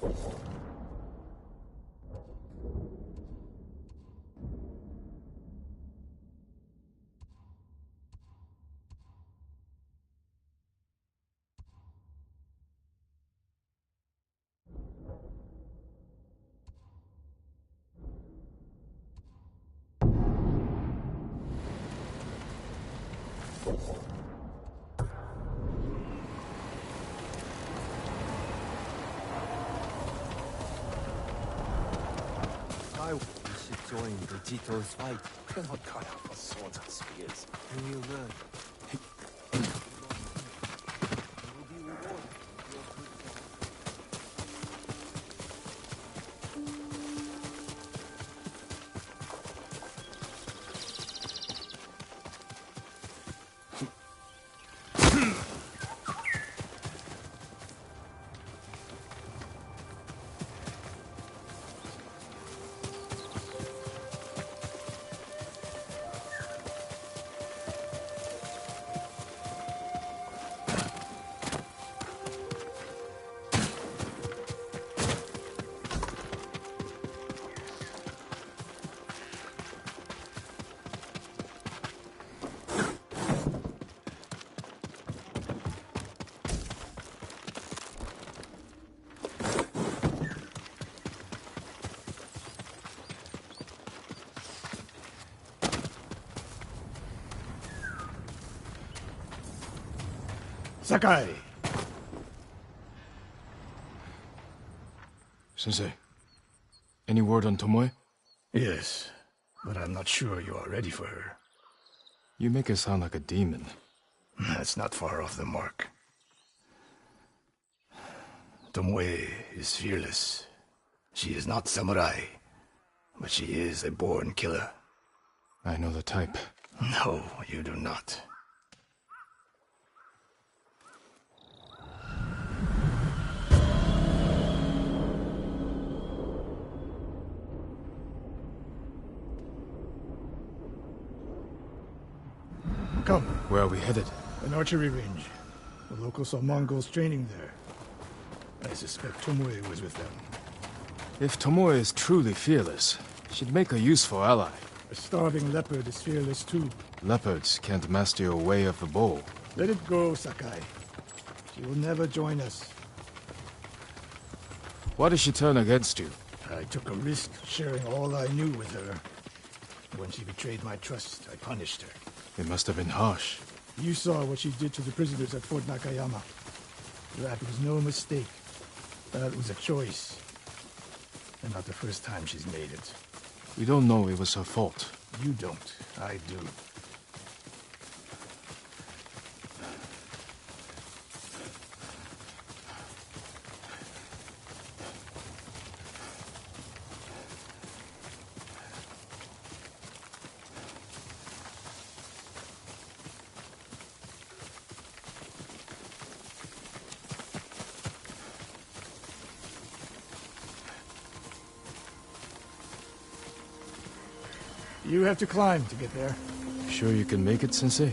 We should join Vegito's fight. We're not cut out for swords and spears. And we'll learn. We'll be rewarded. Sakai! Sensei, any word on Tomoe? Yes, but I'm not sure you are ready for her. You make her sound like a demon. That's not far off the mark. Tomoe is fearless. She is not samurai, but she is a born killer. I know the type. No, you do not. Come. Where are we headed? An archery range. The locals saw Mongols training there. I suspect Tomoe was with them. If Tomoe is truly fearless, she'd make a useful ally. A starving leopard is fearless too. Leopards can't master your way of the bow. Let it go, Sakai. She will never join us. Why did she turn against you? I took a risk sharing all I knew with her. When she betrayed my trust, I punished her. It must have been harsh. You saw what she did to the prisoners at Fort Nakayama. That was no mistake. That was a choice. And not the first time she's made it. We don't know it was her fault. You don't. I do. You have to climb to get there. Sure you can make it, Sensei?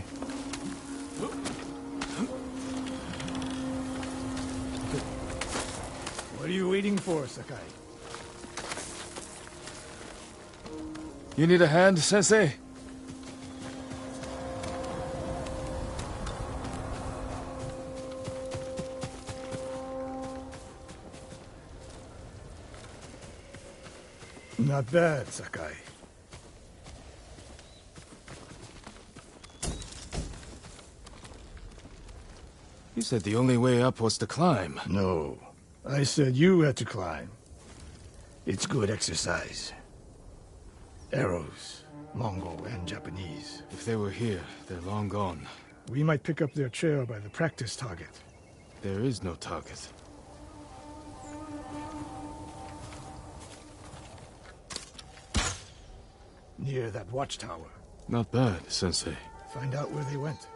What are you waiting for, Sakai? You need a hand, Sensei? Not bad, Sakai. You said the only way up was to climb. No. I said you had to climb. It's good exercise. Arrows, Mongol and Japanese. If they were here, they're long gone. We might pick up their trail by the practice target. There is no target. Near that watchtower. Not bad, Sensei. Find out where they went.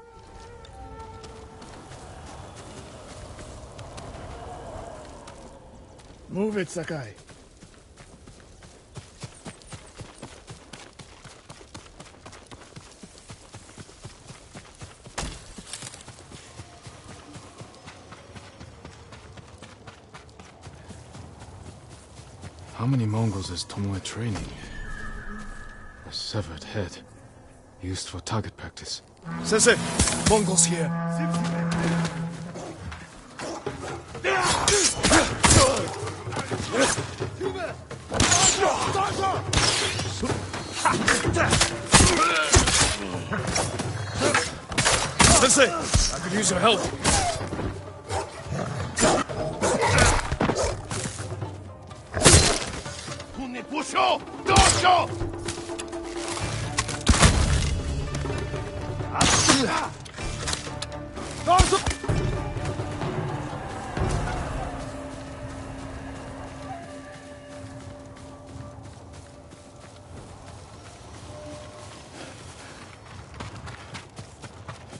Move it, Sakai. How many Mongols is Tomoe training? A severed head. Used for target practice. Sensei! Mongols here! Sensei! I could use your help.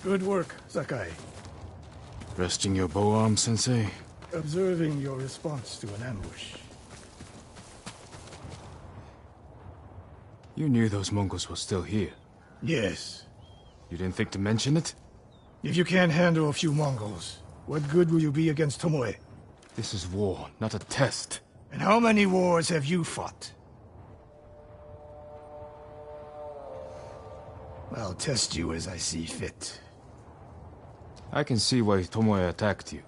Good work, Sakai. Resting your bow arm, Sensei? Observing your response to an ambush. You knew those Mongols were still here. Yes. You didn't think to mention it? If you can't handle a few Mongols, what good will you be against Tomoe? This is war, not a test. And how many wars have you fought? I'll test you as I see fit. I can see why Tomoe attacked you.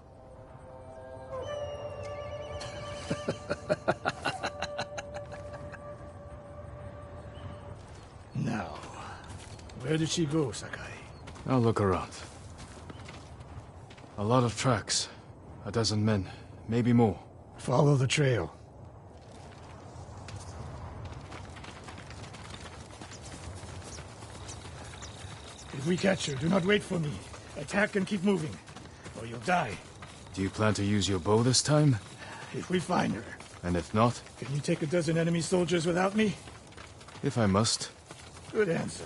Now, where did she go, Sakai? I'll look around. A lot of tracks. A dozen men, maybe more. Follow the trail. If we catch her, do not wait for me. Attack and keep moving, or you'll die. Do you plan to use your bow this time? If we find her. And if not? Can you take a dozen enemy soldiers without me? If I must. Good answer.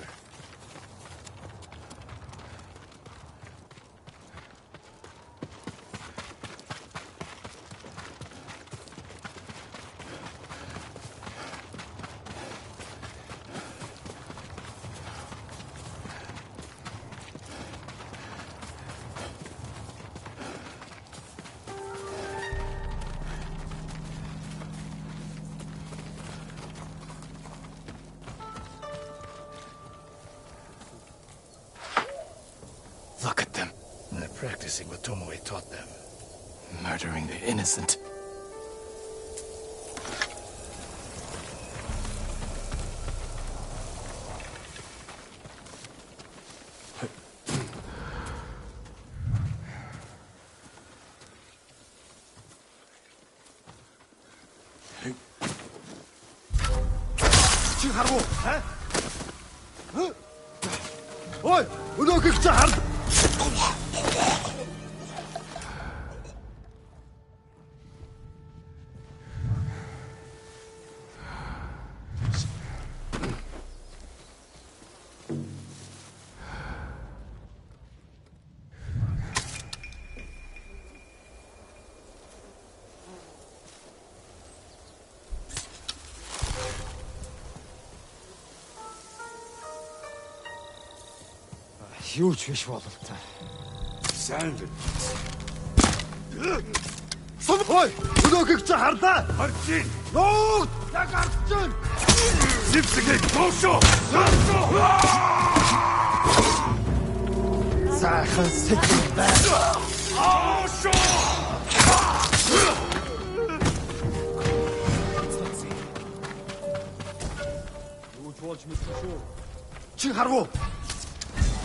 Look at them. They're practicing what Tomoe taught them. Murdering the innocent. Huge fish swallowed. Sounded. Ой! Өнөөхийг чи харлаа. Харчин. Ноо! Яг харчин. Зэвсгээ гоошо. Сайхан сэтгэл бай. Аашо! Юу ч болж мэдсэн шүү. Чи харгу.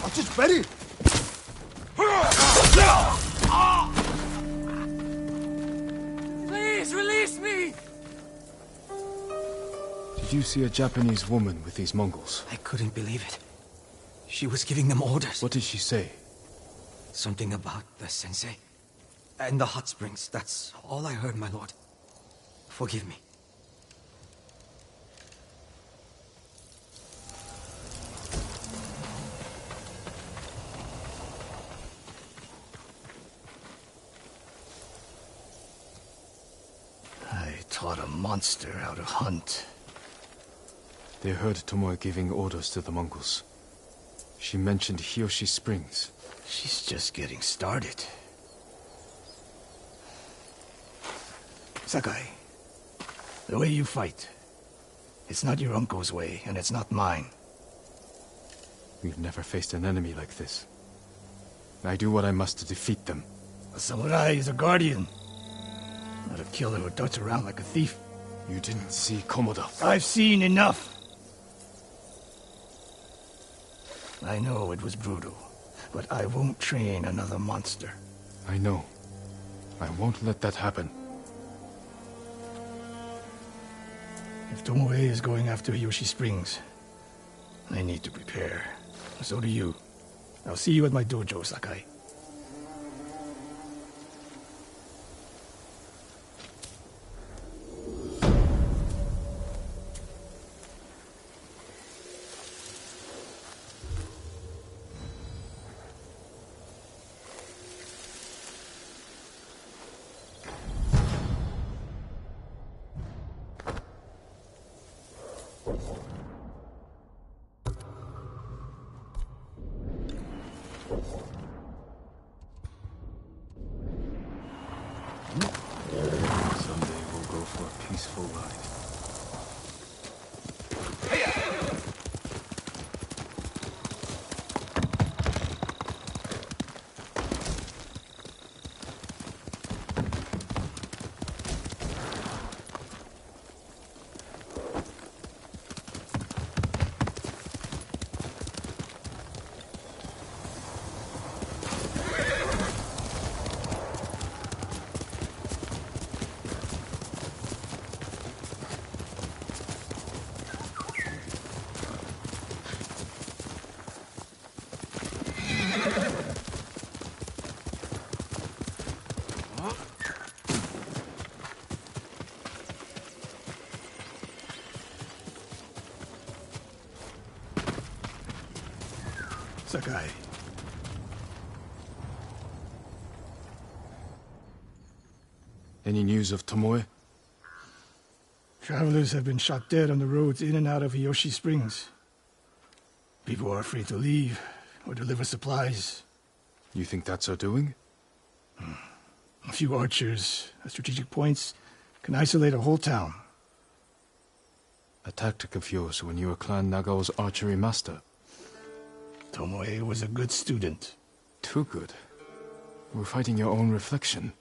Очиж барь. Please release me! Did you see a Japanese woman with these Mongols? I couldn't believe it. She was giving them orders. What did she say? Something about the sensei and the hot springs. That's all I heard, my lord. Forgive me. I taught a monster how to hunt. They heard Tomoe giving orders to the Mongols. She mentioned Hiyoshi Springs. She's just getting started. Sakai, The way you fight. It's not your uncle's way, and it's not mine. We've never faced an enemy like this. I do what I must to defeat them. A samurai is a guardian, not a killer who darts around like a thief. You didn't see Komodo. I've seen enough. I know it was brutal, but I won't train another monster. I know. I won't let that happen. If Tomoe is going after Yoshi Springs, I need to prepare. So do you. I'll see you at my dojo, Sakai. Someday we'll go for a peaceful ride. Sakai. Any news of Tomoe? Travelers have been shot dead on the roads in and out of Yoshi Springs. People are afraid to leave or deliver supplies. You think that's her doing? A few archers at strategic points can isolate a whole town. A tactic of yours when you were Clan Nagao's archery master. Tomoe was a good student. Too good. We're fighting your own reflection.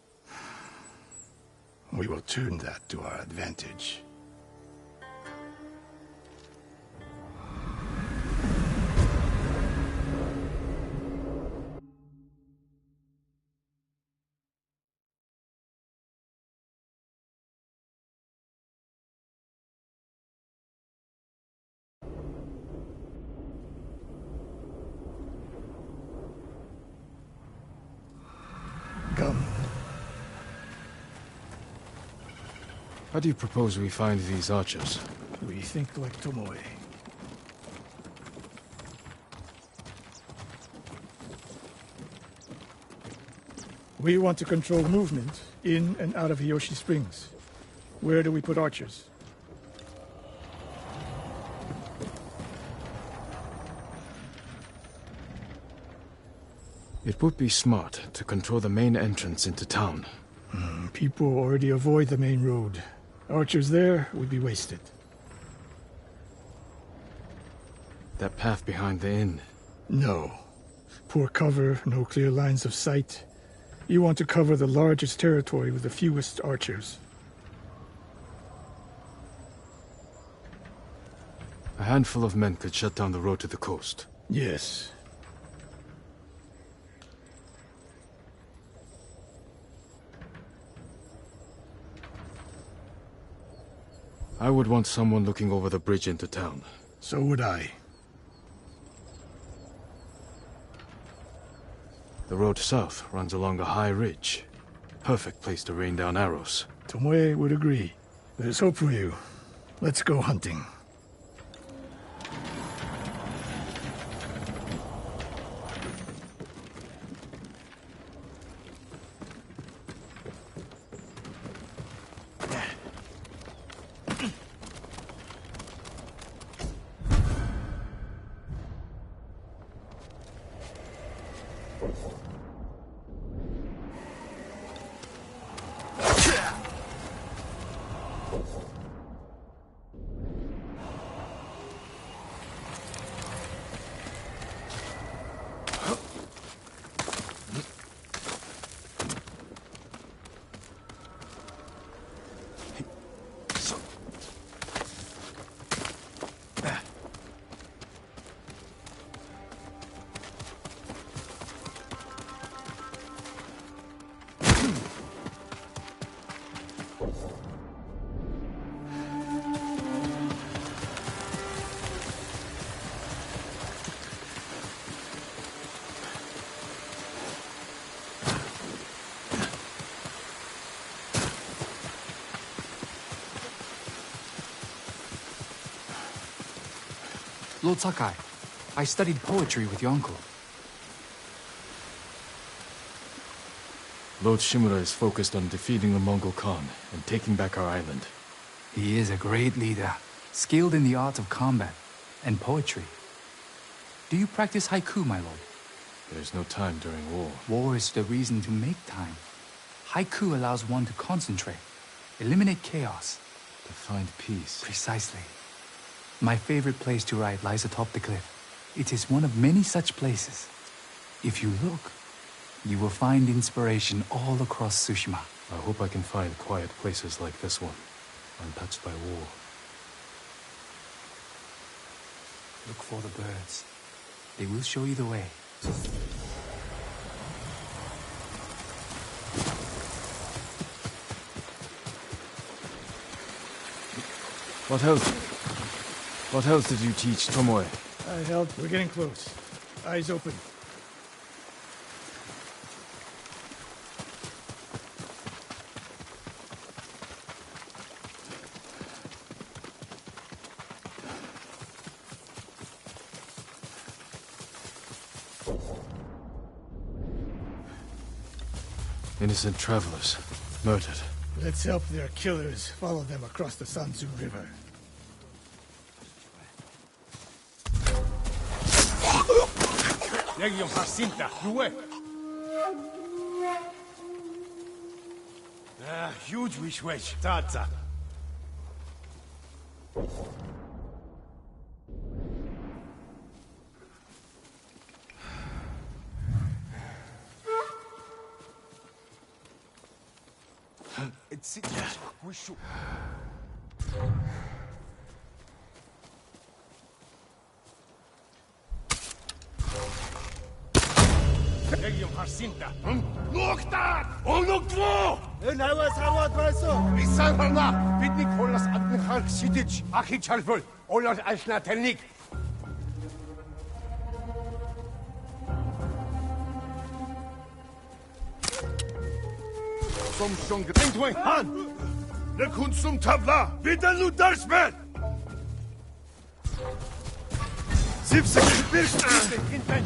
We will turn that to our advantage. Come. How do you propose we find these archers? We think like Tomoe. We want to control movement in and out of Yoshi Springs. Where do we put archers? It would be smart to control the main entrance into town. People already avoid the main road. Archers there would be wasted. That path behind the inn. No. Poor cover, no clear lines of sight. You want to cover the largest territory with the fewest archers. A handful of men could shut down the road to the coast. Yes. I would want someone looking over the bridge into town. So would I. The road south runs along a high ridge. Perfect place to rain down arrows. Tomoe would agree. There's hope for you. Let's go hunting. Lord Sakai, I studied poetry with your uncle. Lord Shimura is focused on defeating the Mongol Khan and taking back our island. He is a great leader, skilled in the art of combat and poetry. Do you practice haiku, my lord? There's no time during war. War is the reason to make time. Haiku allows one to concentrate, eliminate chaos. To find peace. Precisely. My favorite place to write lies atop the cliff. It is one of many such places. If you look, you will find inspiration all across Tsushima. I hope I can find quiet places like this one, untouched by war. Look for the birds. They will show you the way. What else did you teach Tomoe? I helped. We're getting close. Eyes open. Innocent travelers, murdered. Let's help their killers follow them across the Sanzu River. Legion Jacinta, huge wish wedge, Tata. It's Legion Jacinta. Нугтаа! Өнөглөө! Энэ хаваас хараад байсан. Исан харна. Бидний хуулаас адны харах шидэж ахыг чалбал. Олоор ашна тэрнийг. Сомсон гэнтвэн хан. Lekhunsum tavla. Видану дарсмен. Зипсэг бэрхтээ хинтэн.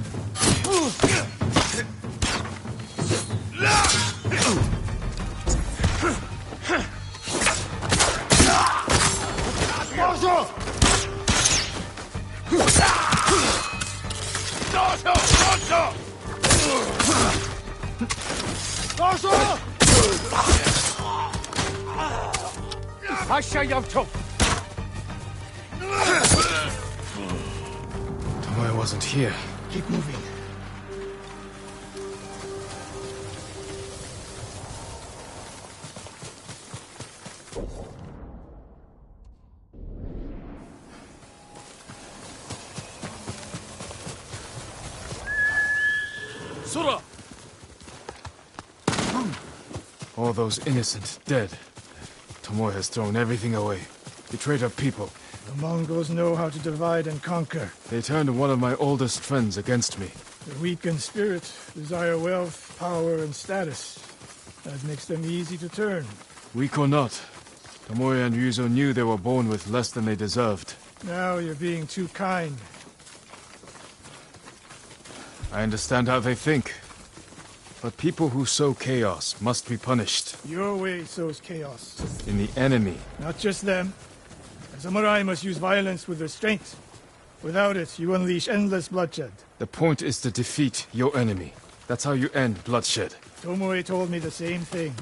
Tomoe wasn't here. Keep moving. Sura! All those innocent dead. Tomoe has thrown everything away. Betrayed our people. The Mongols know how to divide and conquer. They turned one of my oldest friends against me. The weak in spirit desire wealth, power, and status. That makes them easy to turn. Weak or not, Tomoe and Ryuzo knew they were born with less than they deserved. Now you're being too kind. I understand how they think. But people who sow chaos must be punished. Your way sows chaos. In the enemy. Not just them. A samurai must use violence with restraint. Without it, you unleash endless bloodshed. The point is to defeat your enemy. That's how you end bloodshed. Tomoe told me the same thing.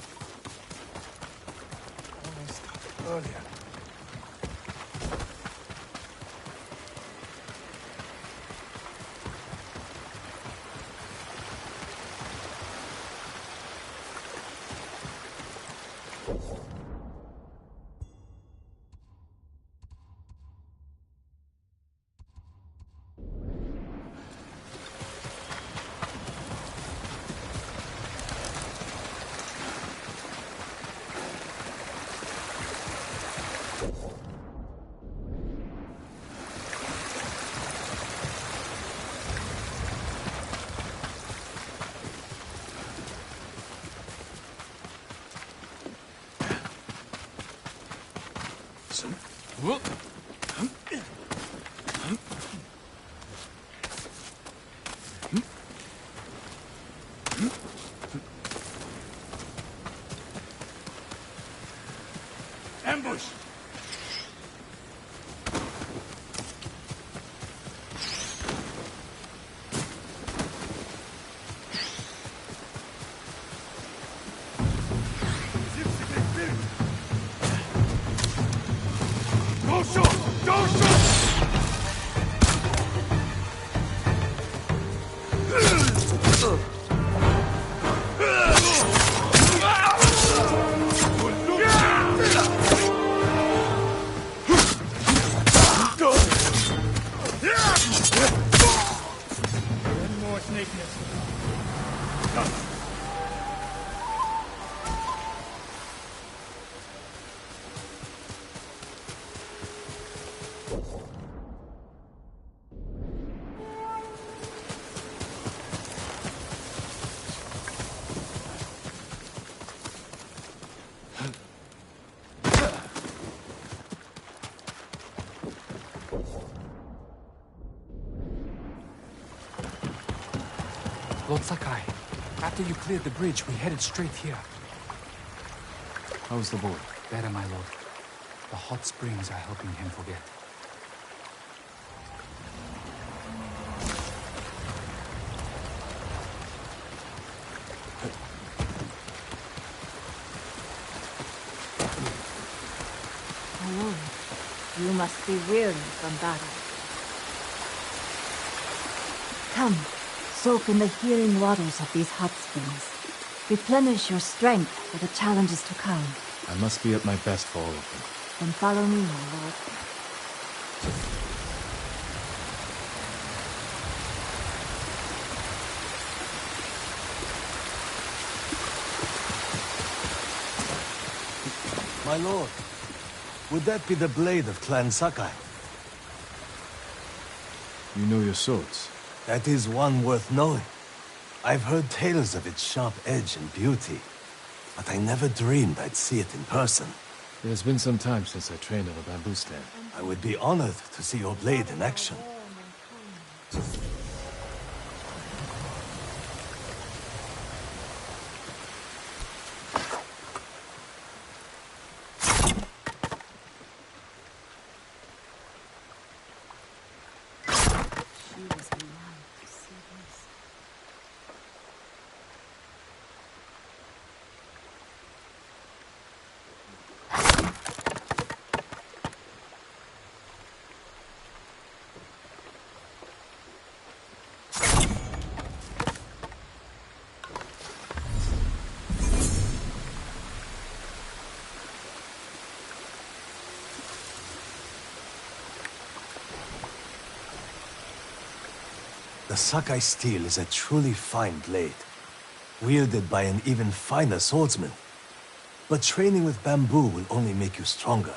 Earlier. Ambush! Don't shoot! Don't shoot! One more snake nest. Lord Sakai, after you cleared the bridge, we headed straight here. How's the boy? Better, my lord. The hot springs are helping him forget. My lord, you must be weary from battle. Come, soak in the healing waters of these hot springs. Replenish your strength for the challenges to come. I must be at my best for all of them. Then follow me, my lord. My lord, would that be the blade of Clan Sakai? You know your swords. That is one worth knowing. I've heard tales of its sharp edge and beauty, but I never dreamed I'd see it in person. It has been some time since I trained on a bamboo stand. I would be honored to see your blade in action. She was alive to see this. The Sakai steel is a truly fine blade, wielded by an even finer swordsman. But training with bamboo will only make you stronger.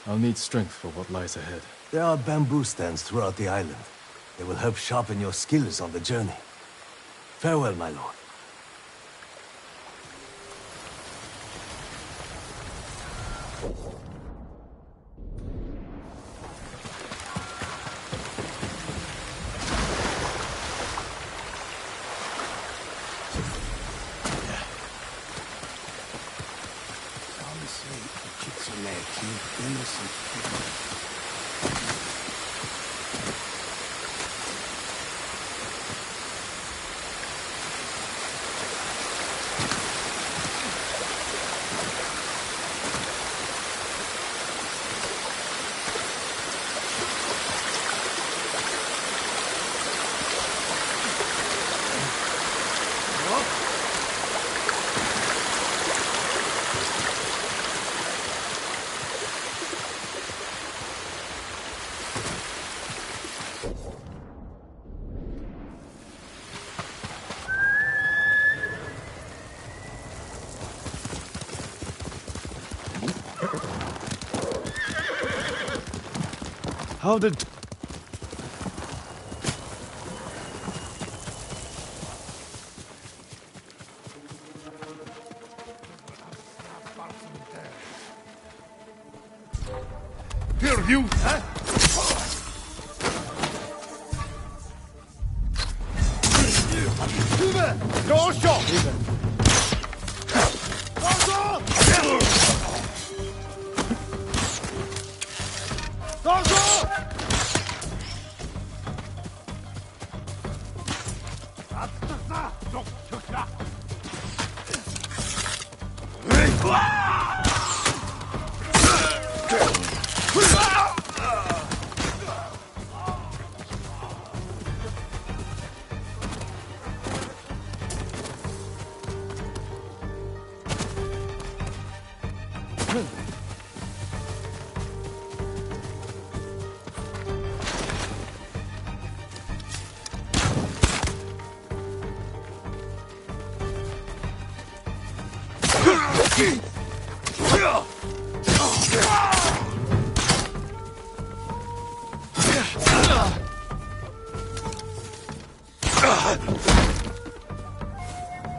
I'll need strength for what lies ahead. There are bamboo stands throughout the island. They will help sharpen your skills on the journey. Farewell, my lord. How did... Here, you! Huh? Dorsho!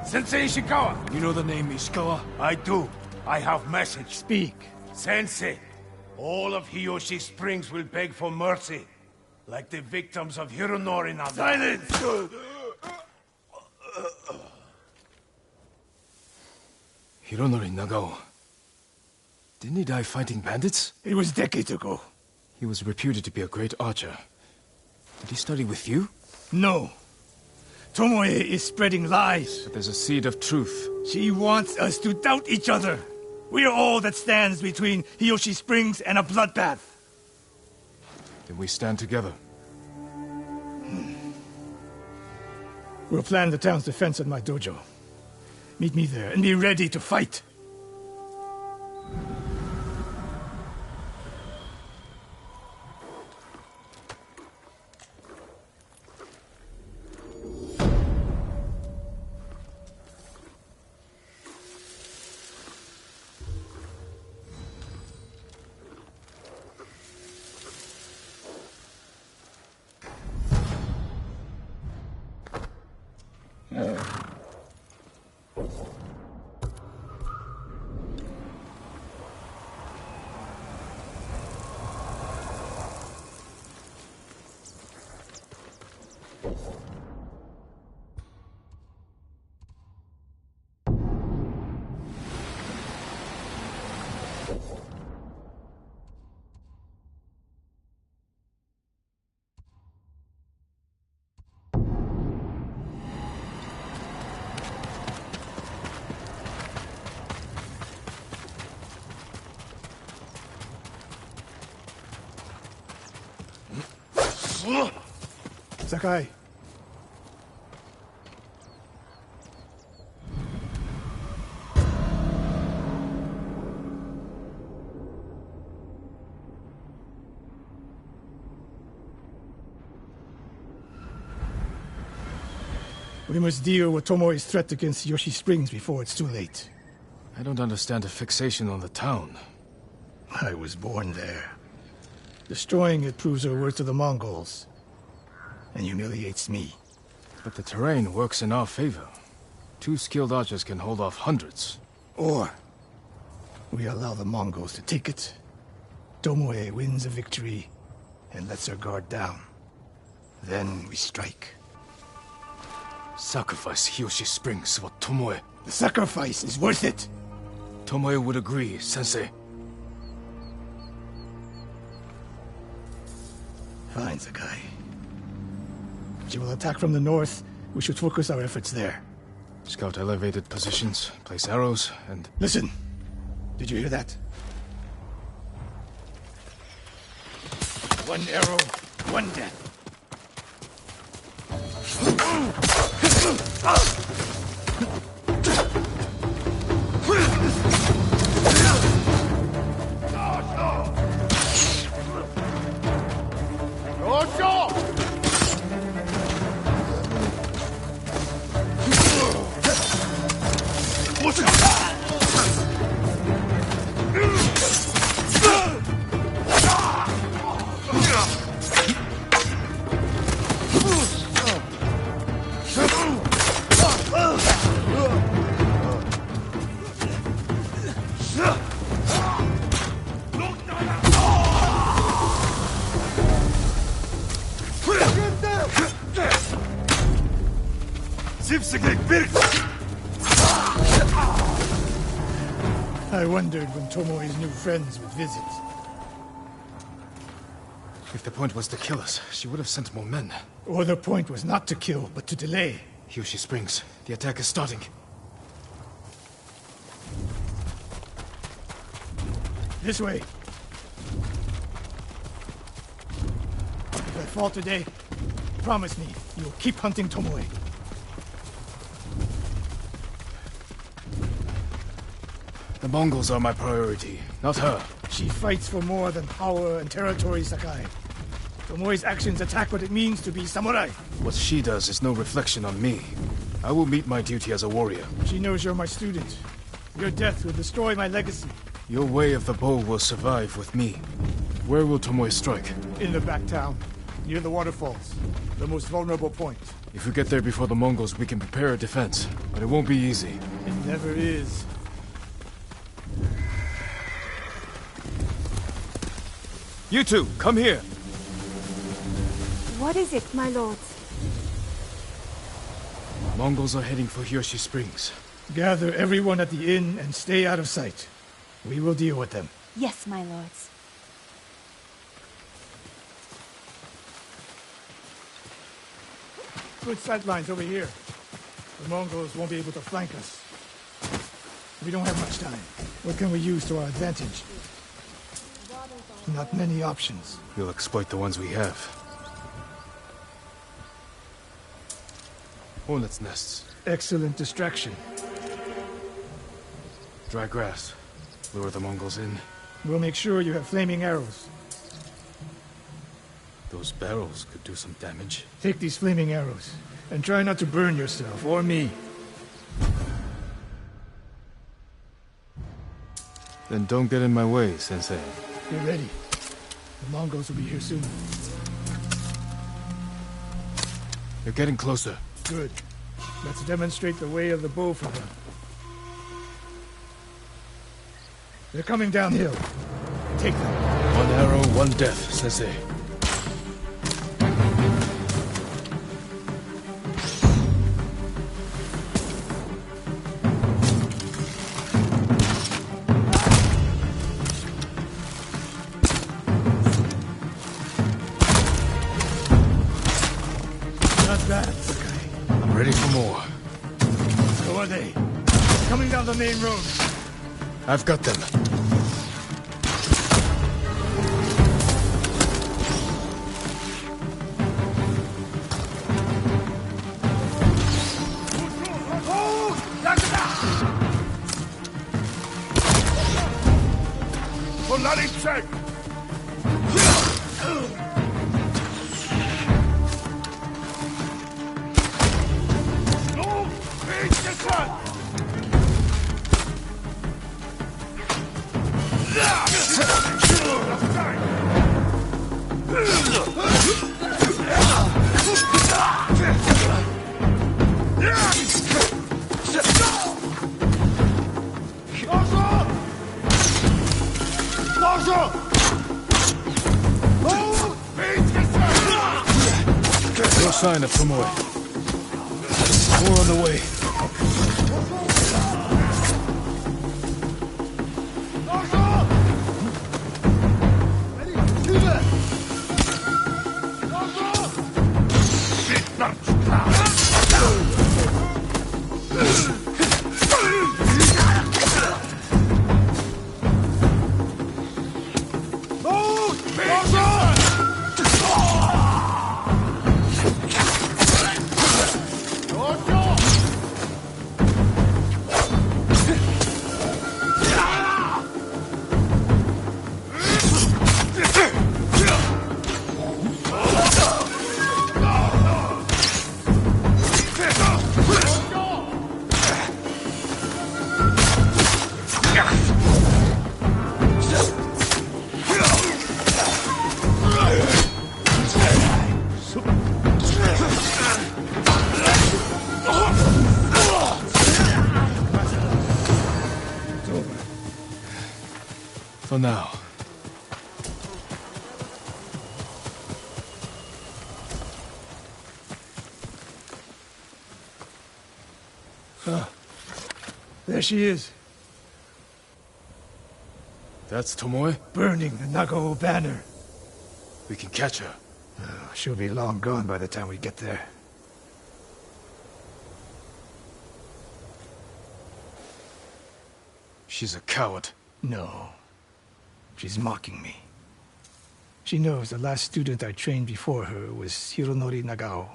Sensei Ishikawa! You know the name Ishikawa? I do. I have message. Speak. Sensei, all of Hiyoshi Springs will beg for mercy, like the victims of Hironori Nagawa. Silence! Hironori Nagao. Didn't he die fighting bandits? It was decades ago. He was reputed to be a great archer. Did he study with you? No. Tomoe is spreading lies. But there's a seed of truth. She wants us to doubt each other. We are all that stands between Hiyoshi Springs and a bloodbath. Then we stand together. We'll plan the town's defense at my dojo. Meet me there and be ready to fight. Sakai. We must deal with Tomoe's threat against Yoshi Springs before it's too late. I don't understand a fixation on the town. I was born there. Destroying it proves our worth to the Mongols. And humiliates me. But the terrain works in our favor. 2 skilled archers can hold off hundreds. Or we allow the Mongols to take it. Tomoe wins a victory and lets her guard down. Then we strike. Sacrifice Hiyoshi Springs for Tomoe. The sacrifice is worth it. Tomoe would agree, Sensei. Fine, Sakai. She will attack from the north. We should focus our efforts there. Scout elevated positions, place arrows, and... Listen! Did you hear that? 1 arrow, 1 death. I wondered when Tomoe's new friends would visit. If the point was to kill us, she would have sent more men. Or the point was not to kill, but to delay. Hiyoshi Springs. The attack is starting. This way. If I fall today, promise me you'll keep hunting Tomoe. The Mongols are my priority, not her. She fights for more than power and territory, Sakai. Tomoe's actions attack what it means to be samurai. What she does is no reflection on me. I will meet my duty as a warrior. She knows you're my student. Your death will destroy my legacy. Your way of the bow will survive with me. Where will Tomoe strike? In the back town, near the waterfalls. The most vulnerable point. If we get there before the Mongols, we can prepare a defense. But it won't be easy. It never is. You two, come here! What is it, my lords? Mongols are heading for Hiyoshi Springs. Gather everyone at the inn and stay out of sight. We will deal with them. Yes, my lords. Good sight lines over here. The Mongols won't be able to flank us. We don't have much time. What can we use to our advantage? Not many options. We'll exploit the ones we have. Hornets' nests. Excellent distraction. Dry grass. Lure the Mongols in. We'll make sure you have flaming arrows. Those barrels could do some damage. Take these flaming arrows, and try not to burn yourself, or me. Then don't get in my way, Sensei. Get ready. The Mongols will be here soon. They're getting closer. Good. Let's demonstrate the way of the bow for them. They're coming downhill. Take them. One arrow, one death, Sensei. Not bad, Sakai. I'm ready for more. So are they. Coming down the main road. I've got them. No sign of Tomoe. More on the way. For now. There she is, That's Tomoe? burning the Nagao banner. We can catch her. She'll be long gone by the time we get there. She's a coward. No. She's mocking me. She knows the last student I trained before her was Hironori Nagao.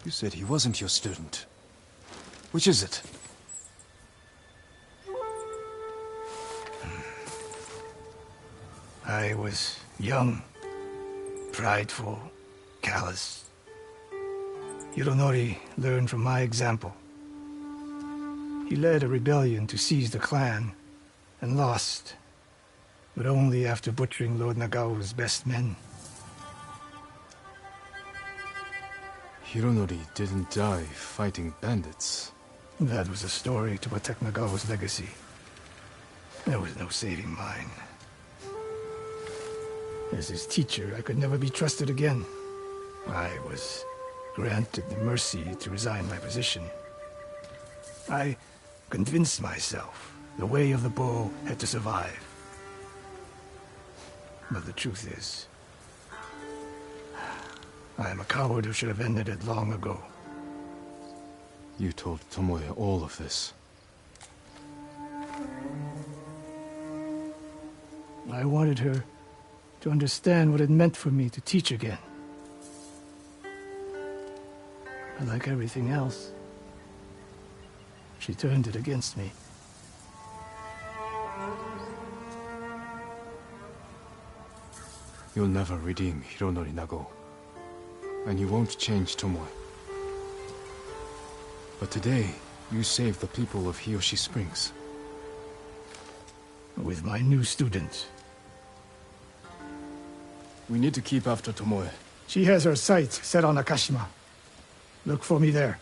You said he wasn't your student. Which is it? I was young, prideful, callous. Hironori learned from my example. He led a rebellion to seize the clan, and lost, but only after butchering Lord Nagao's best men. Hironori didn't die fighting bandits. That was a story to protect Nagao's legacy. There was no saving mine. As his teacher, I could never be trusted again. I was granted the mercy to resign my position. I convinced myself the way of the bow had to survive. But the truth is, I am a coward who should have ended it long ago. You told Tomoe all of this. I wanted her to understand what it meant for me to teach again. But like everything else, she turned it against me. You'll never redeem Hironori Nagao. And you won't change Tomoe. But today, you saved the people of Hiyoshi Springs. With my new student. We need to keep after Tomoe. She has her sights set on Akashima. Look for me there.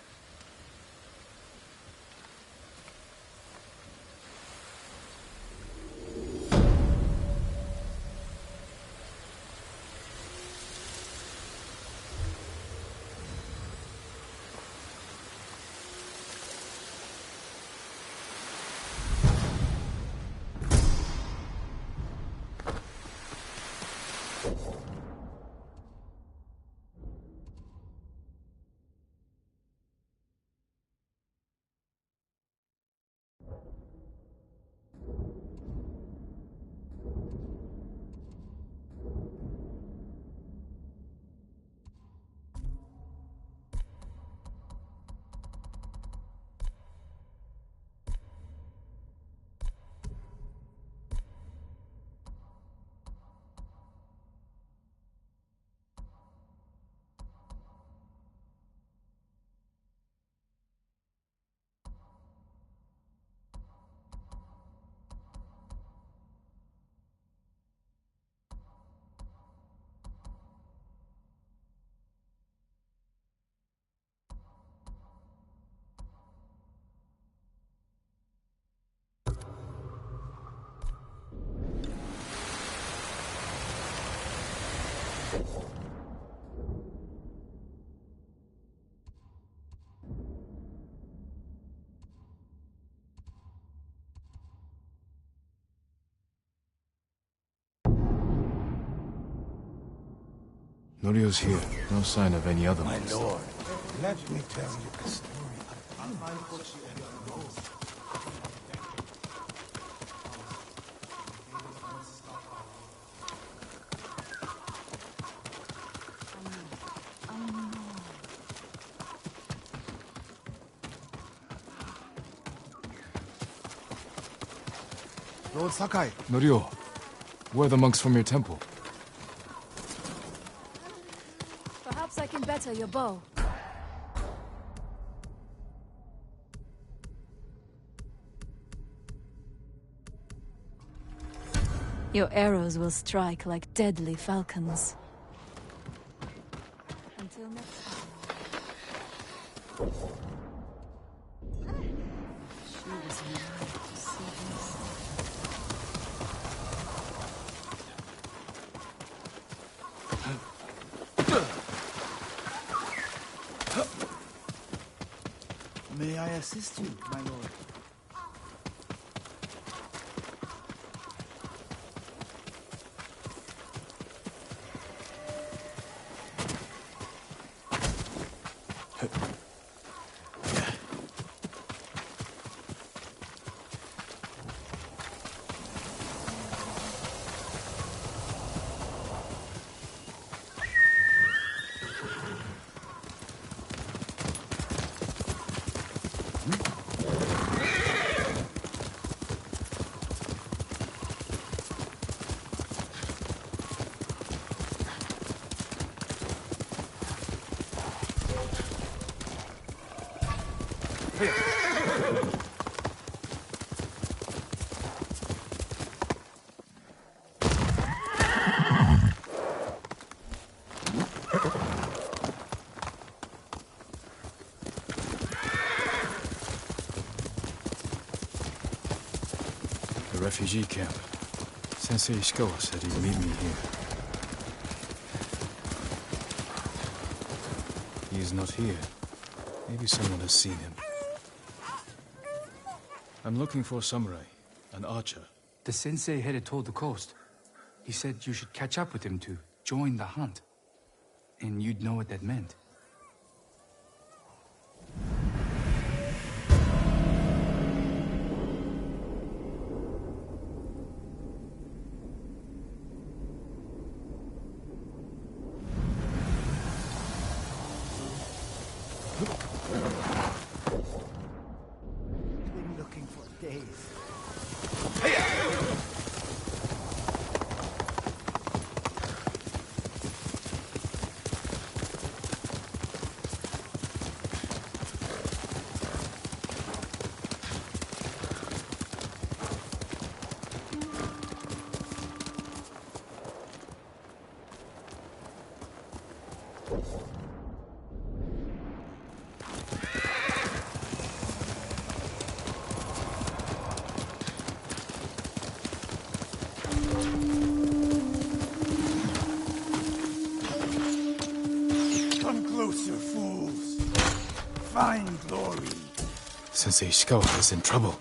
Norio's here. No sign of any other My monster. lord, let me tell you a story. Lord Sakai, Norio, where are the monks from your temple? Perhaps I can better your bow. Your arrows will strike like deadly falcons. Until next time. She was mad to see this. May I assist you, my lord? The refugee camp. Sensei Ishikawa said he'd meet me here. He is not here. Maybe someone has seen him. I'm looking for a samurai, an archer. The sensei headed toward the coast. He said you should catch up with him to join the hunt. And you'd know what that meant. Been looking for days. Come closer, fools. Find glory. Sensei Ishikawa is in trouble.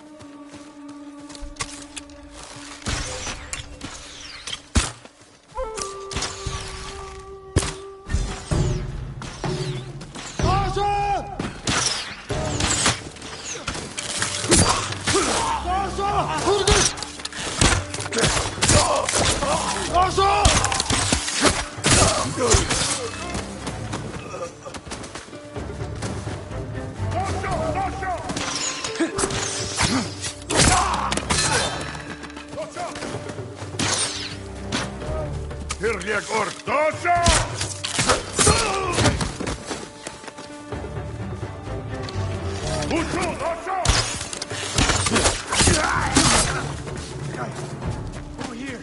Over here.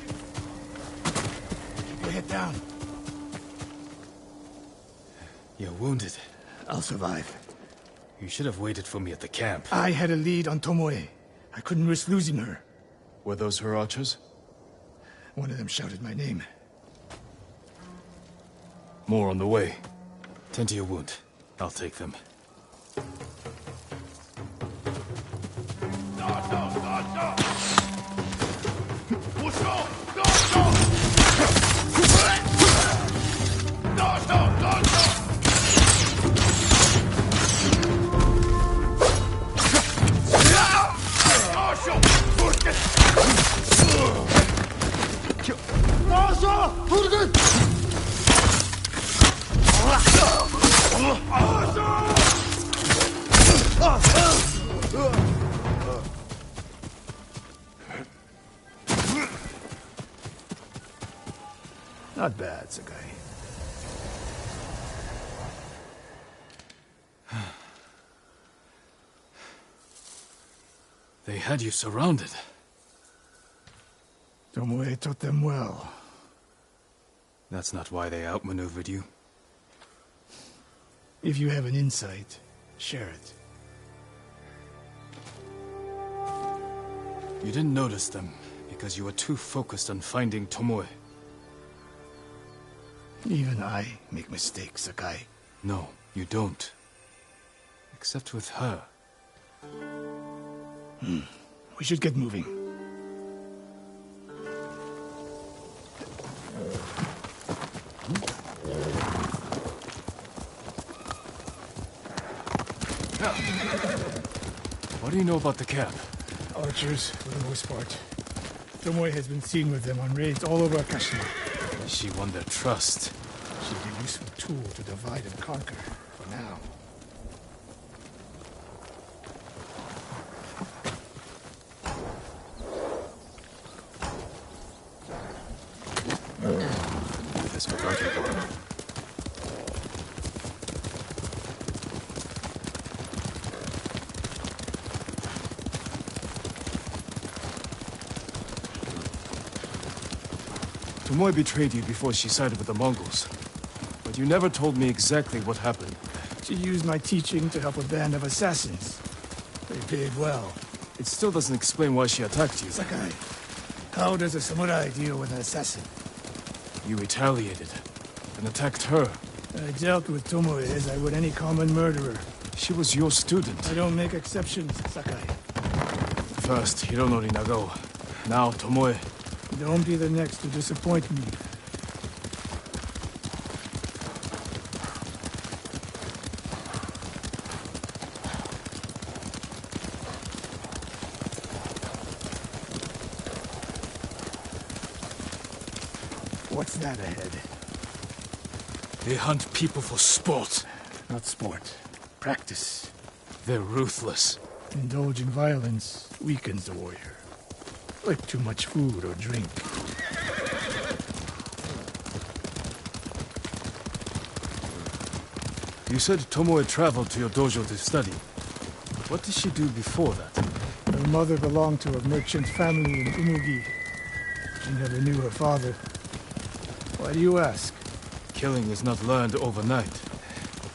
Keep your head down. You're wounded. I'll survive. You should have waited for me at the camp. I had a lead on Tomoe. I couldn't risk losing her. Were those her archers? One of them shouted my name. More on the way. Tend to your wound. I'll take them. Not bad, Sakai. They had you surrounded. Tomoe taught them well. That's not why they outmaneuvered you. If you have an insight, share it. You didn't notice them because you were too focused on finding Tomoe. Even I make mistakes, Sakai. No, you don't. Except with her. We should get moving. What do you know about the camp? Archers, for the most part. Tomoe has been seen with them on raids all over Akashima. She won their trust. She'll be a useful tool to divide and conquer, for now. This will guard your door. Tomoe betrayed you before she sided with the Mongols. But you never told me exactly what happened. She used my teaching to help a band of assassins. They paid well. It still doesn't explain why she attacked you. Sakai, how does a samurai deal with an assassin? You retaliated and attacked her. I dealt with Tomoe as I would any common murderer. She was your student. I don't make exceptions, Sakai. First, Hironori Nagao. Now, Tomoe. Don't be the next to disappoint me. What's that ahead? They hunt people for sport. Not sport. Practice. They're ruthless. Indulging violence weakens the warrior. Like too much food or drink. You said Tomoe traveled to your dojo to study. What did she do before that? Her mother belonged to a merchant family in Umugi. She never knew her father. Why do you ask? Killing is not learned overnight,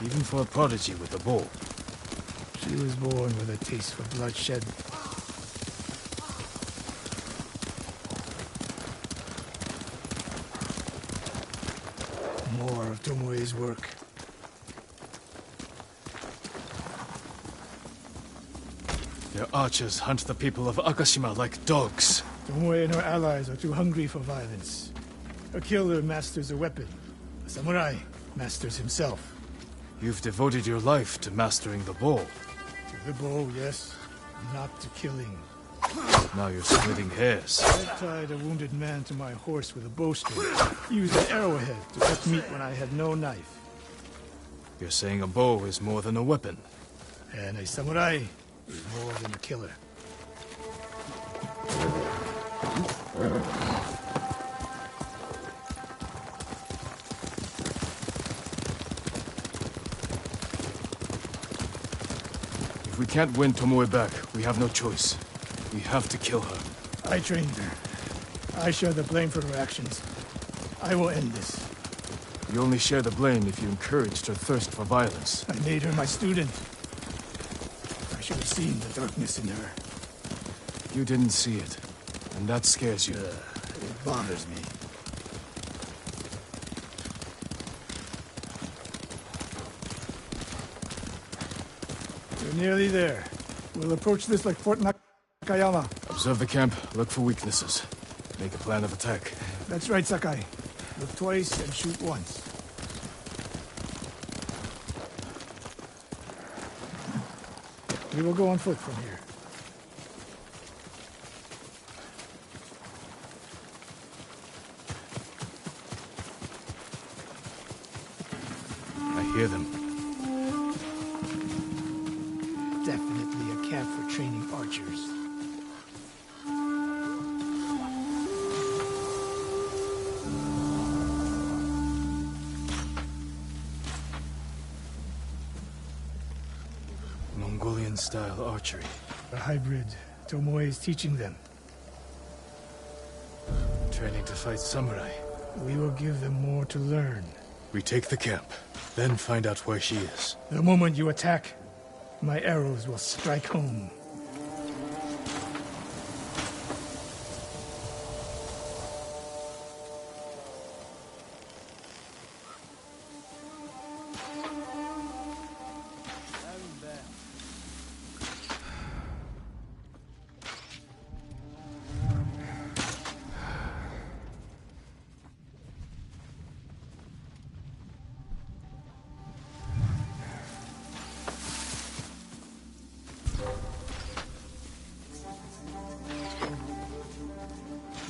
even for a prodigy with a bow. She was born with a taste for bloodshed. More of Tomoe's work. Their archers hunt the people of Akashima like dogs. Tomoe and her allies are too hungry for violence. A killer masters a weapon. A samurai masters himself. You've devoted your life to mastering the bow. To the bow, yes. Not to killing. Now you're splitting hairs. I tied a wounded man to my horse with a bowstring. Used an arrowhead to cut meat when I had no knife. You're saying a bow is more than a weapon. And a samurai is more than a killer. If we can't win Tomoe back, we have no choice. We have to kill her. I trained her. I share the blame for her actions. I will end this. You only share the blame if you encouraged her thirst for violence. I made her my student. I should have seen the darkness in her. You didn't see it, and that scares you. It bothers me. We're nearly there. We'll approach this like Fort Nakayama. Observe the camp, look for weaknesses. Make a plan of attack. That's right, Sakai. Look twice and shoot once. We will go on foot from here. I hear them. Definitely a camp for training archers. Mongolian-style archery. A hybrid. Tomoe is teaching them. Training to fight samurai. We will give them more to learn. We take the camp, then find out where she is. The moment you attack, my arrows will strike home.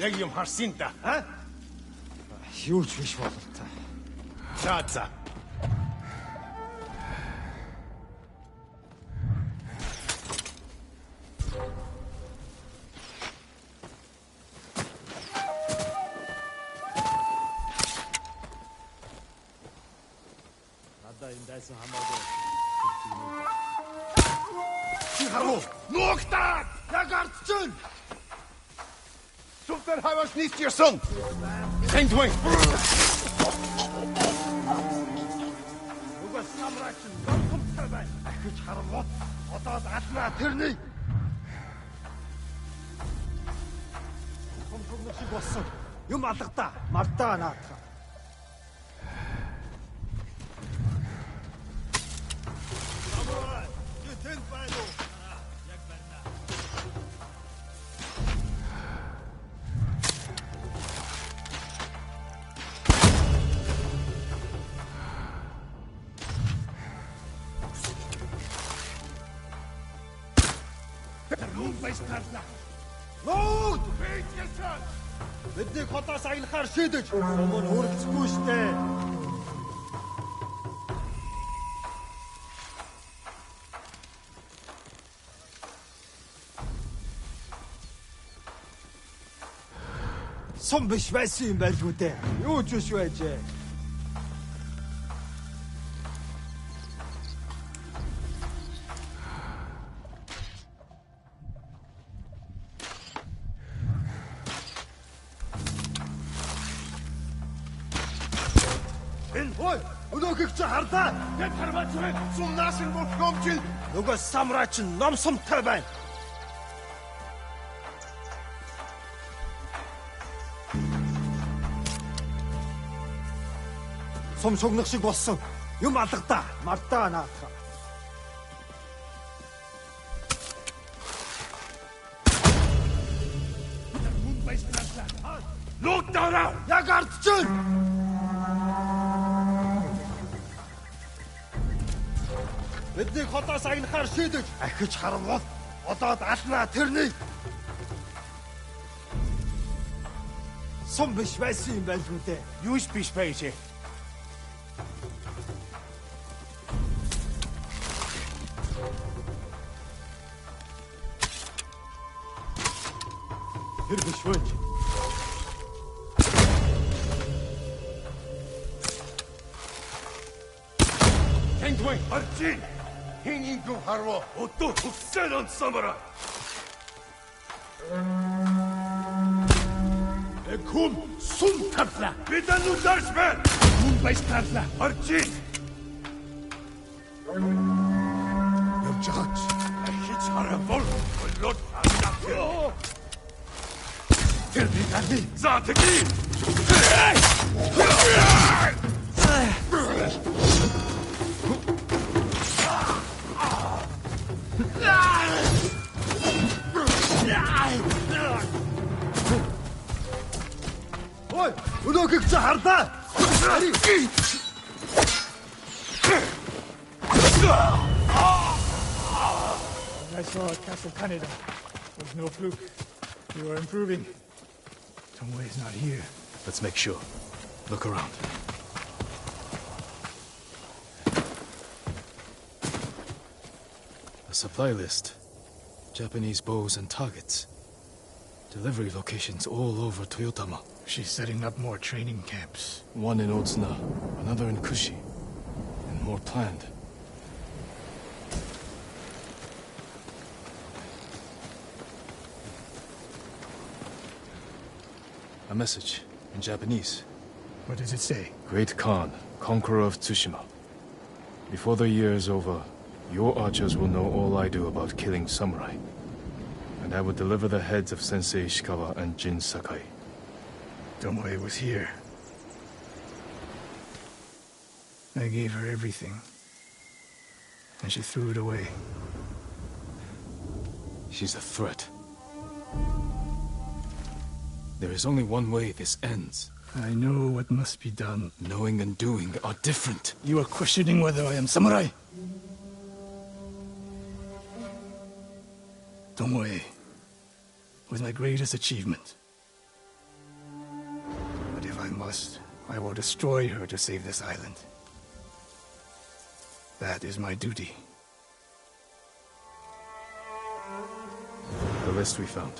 Нэг юм харсан да. Юу ч биш бололтой. За. Чи харуу? Нуугтаад! Яг ардчихвэн! Супер хаваас нийт ирсэн! Сэндвэн! Угаас самраач ногомтой бай! Ахиж харангууд одоод алнаа тэрний! Хомхогнох шиг болсон. Юм алгадаа. Мартаа наадах. Бидний хотоос аялахаар шийдэж, өмнө хөргөцгүй штэ. Сум биш байсан юм байлгүй дээ. Юу ч биш байжээ. Хардаа! Тэд харваач вэ? Сумнаас нь болохомжил. Нөгөө самраач нь номсомтой байна. Сум шогнох шиг болсон. Юм алгадаа. Мартаа наадах. Мөн байснаа. Луутаараа. Яг ардчихвэн. Бидний хотоос аянахаар шийдэж ахиж харангууд одоод алнаа тэрний. Сум биш байсан юм байлгүй дээ. Юу ч биш байжээ. Тэр биш байж. Тэнгуэн арчин. Хининг харва өдөө хүссэн онцсомоор. Кум сум тавла. Бидэну дашмэ. Мун байстарла. Арчин. Явж хич харабол. Лот анаа. Тэр бидани. За тэги. Ой, өнөөхийг чи хардаа. I saw at Castle Canada. It was no fluke. You are improving. Tomoe is not here. Let's make sure. Look around. A supply list. Japanese bows and targets. Delivery locations all over Toyotama. She's setting up more training camps. One in Otsuna, another in Kushi, and more planned. A message in Japanese. What does it say? Great Khan, conqueror of Tsushima. Before the year is over, your archers will know all I do about killing samurai. And I will deliver the heads of Sensei Ishikawa and Jin Sakai. Tomoe was here. I gave her everything. And she threw it away. She's a threat. There is only one way this ends. I know what must be done. Knowing and doing are different. You are questioning whether I am samurai. Tomoe was my greatest achievement. I must. I will destroy her to save this island. That is my duty. The list we found.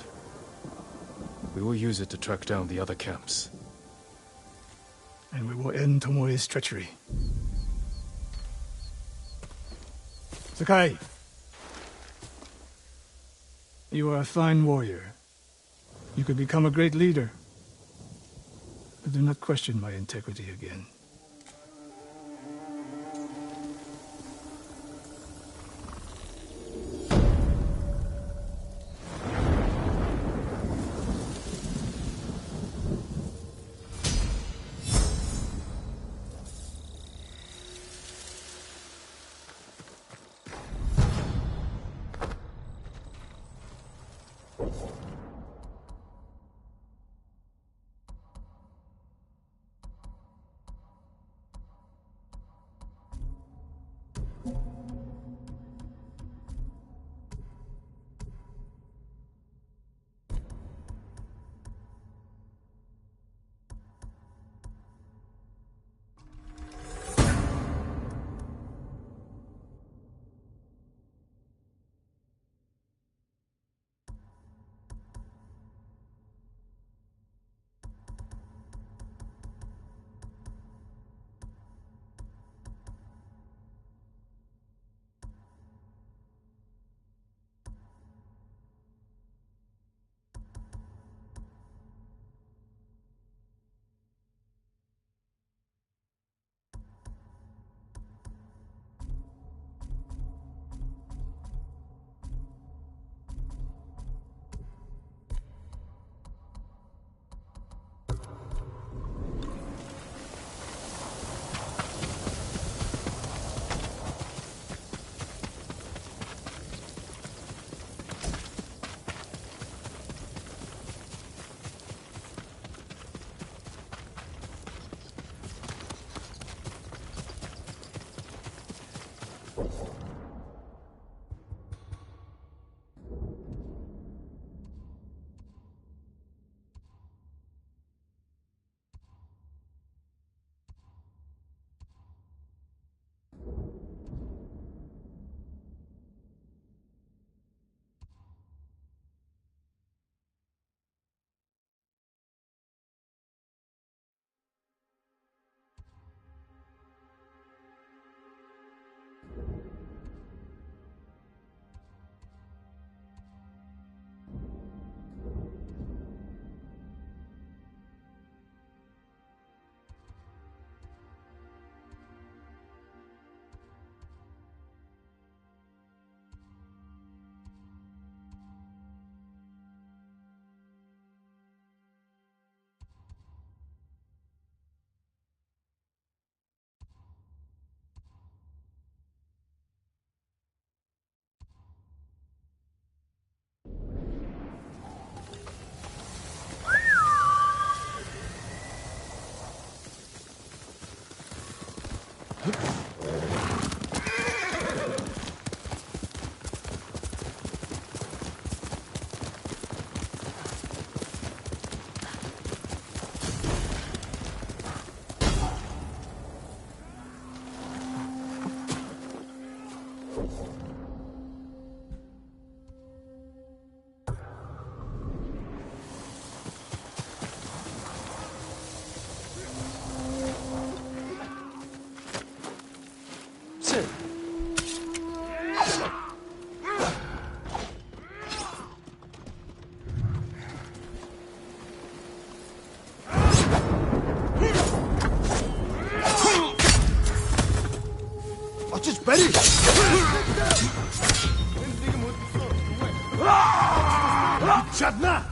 We will use it to track down the other camps. And we will end Tomoe's treachery. Sakai! You are a fine warrior. You could become a great leader. But do not question my integrity again. 미쳤나?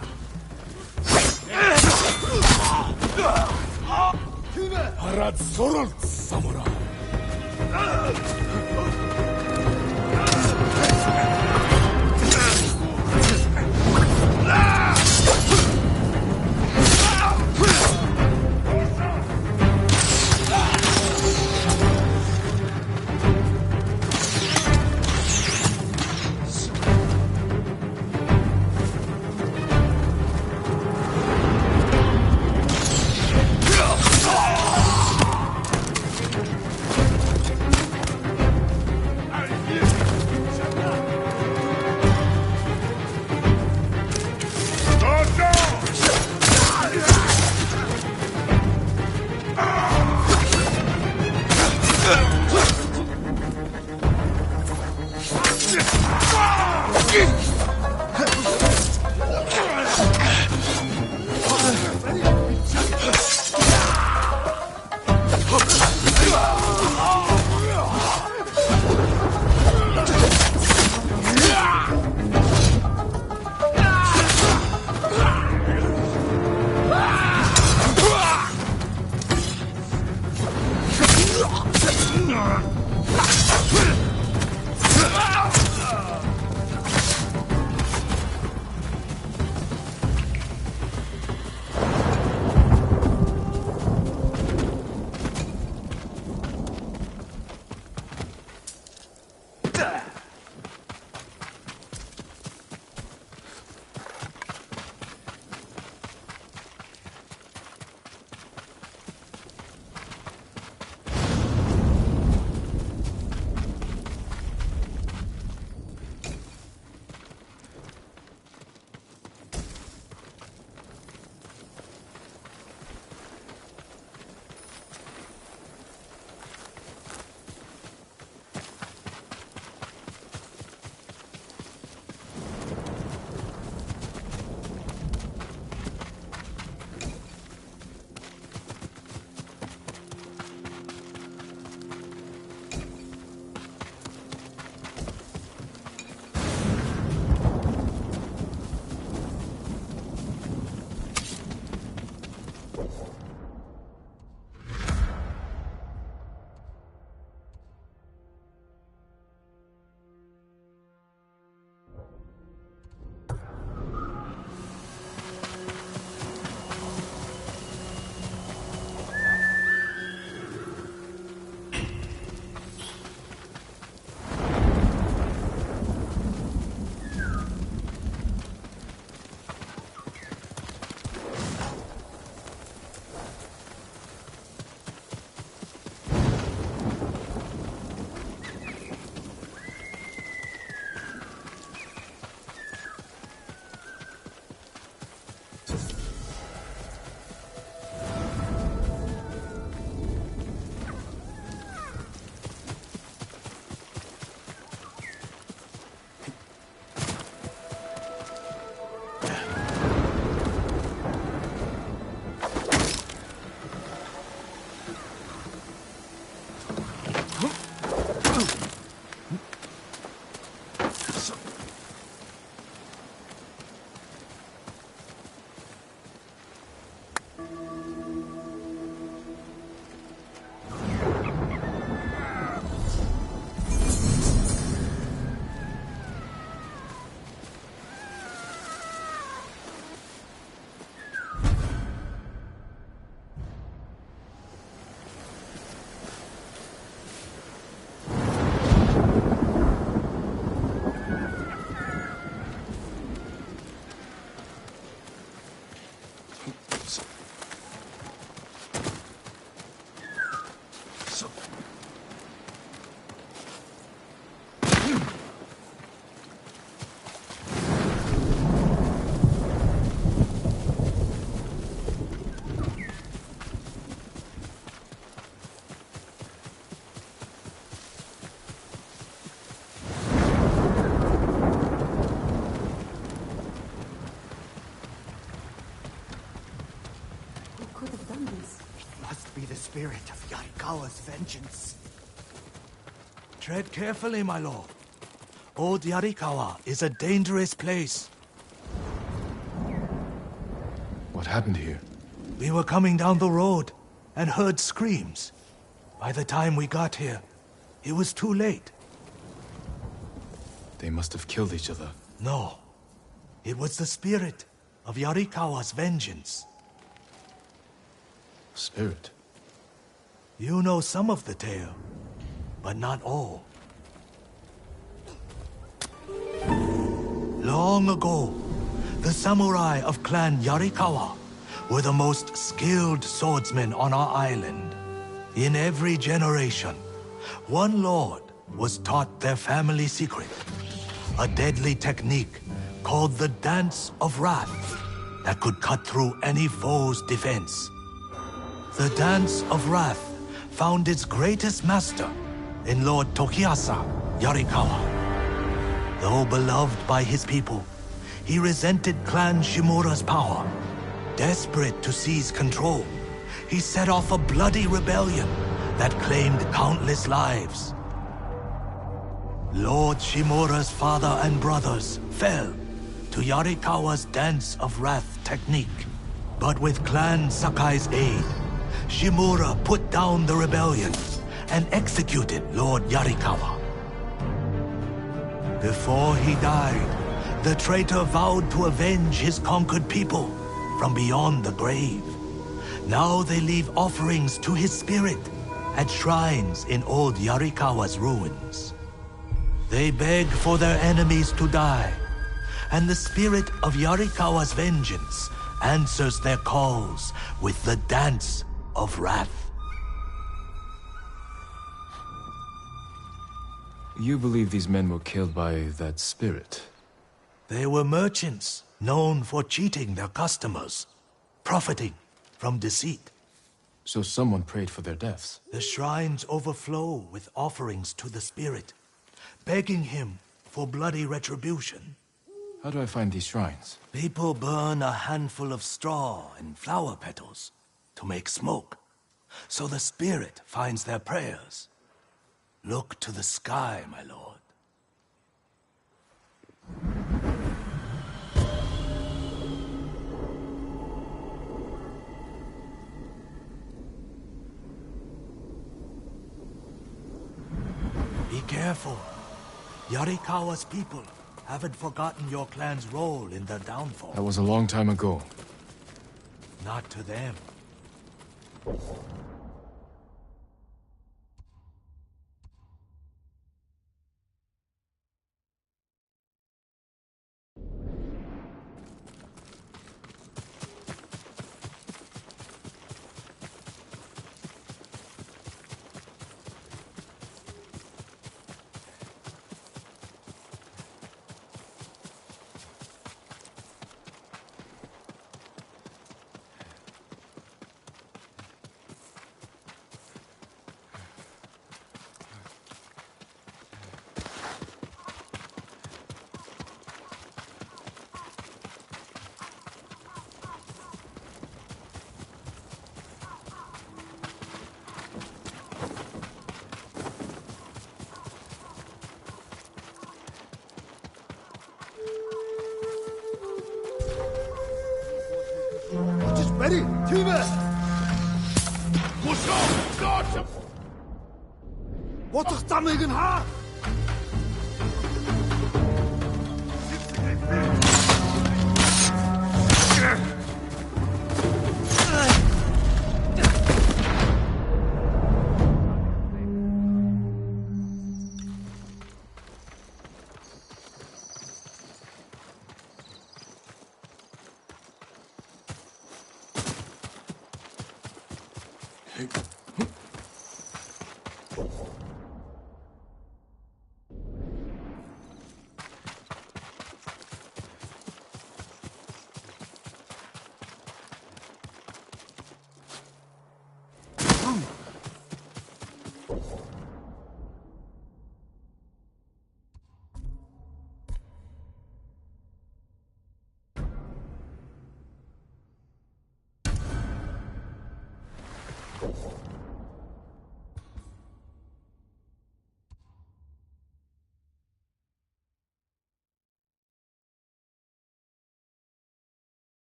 하랏 소를 사무라. Must be the spirit of Yarikawa's vengeance. Tread carefully, my lord. Old Yarikawa is a dangerous place. What happened here? We were coming down the road and heard screams. By the time we got here, it was too late. They must have killed each other. No. It was the spirit of Yarikawa's vengeance. Spirit? You know some of the tale, but not all. Long ago, the samurai of Clan Yarikawa were the most skilled swordsmen on our island. In every generation, one lord was taught their family secret, a deadly technique called the Dance of Wrath that could cut through any foe's defense. The Dance of Wrath found its greatest master in Lord Tokiyasa Yarikawa. Though beloved by his people, he resented Clan Shimura's power. Desperate to seize control, he set off a bloody rebellion that claimed countless lives. Lord Shimura's father and brothers fell to Yarikawa's Dance of Wrath technique. But with Clan Sakai's aid, Shimura put down the rebellion and executed Lord Yarikawa. Before he died, the traitor vowed to avenge his conquered people from beyond the grave. Now they leave offerings to his spirit at shrines in old Yarikawa's ruins. They beg for their enemies to die, and the spirit of Yarikawa's vengeance answers their calls with the Dance of Wrath. You believe these men were killed by that spirit? They were merchants known for cheating their customers, profiting from deceit. So someone prayed for their deaths? The shrines overflow with offerings to the spirit, begging him for bloody retribution. How do I find these shrines? People burn a handful of straw and flower petals to make smoke, so the spirit finds their prayers. Look to the sky, my lord. Be careful. Yarikawa's people haven't forgotten your clan's role in their downfall. That was a long time ago. Not to them. Ready, Tima! Push off! God! Wat is dat met een haar?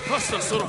Faster, Sora!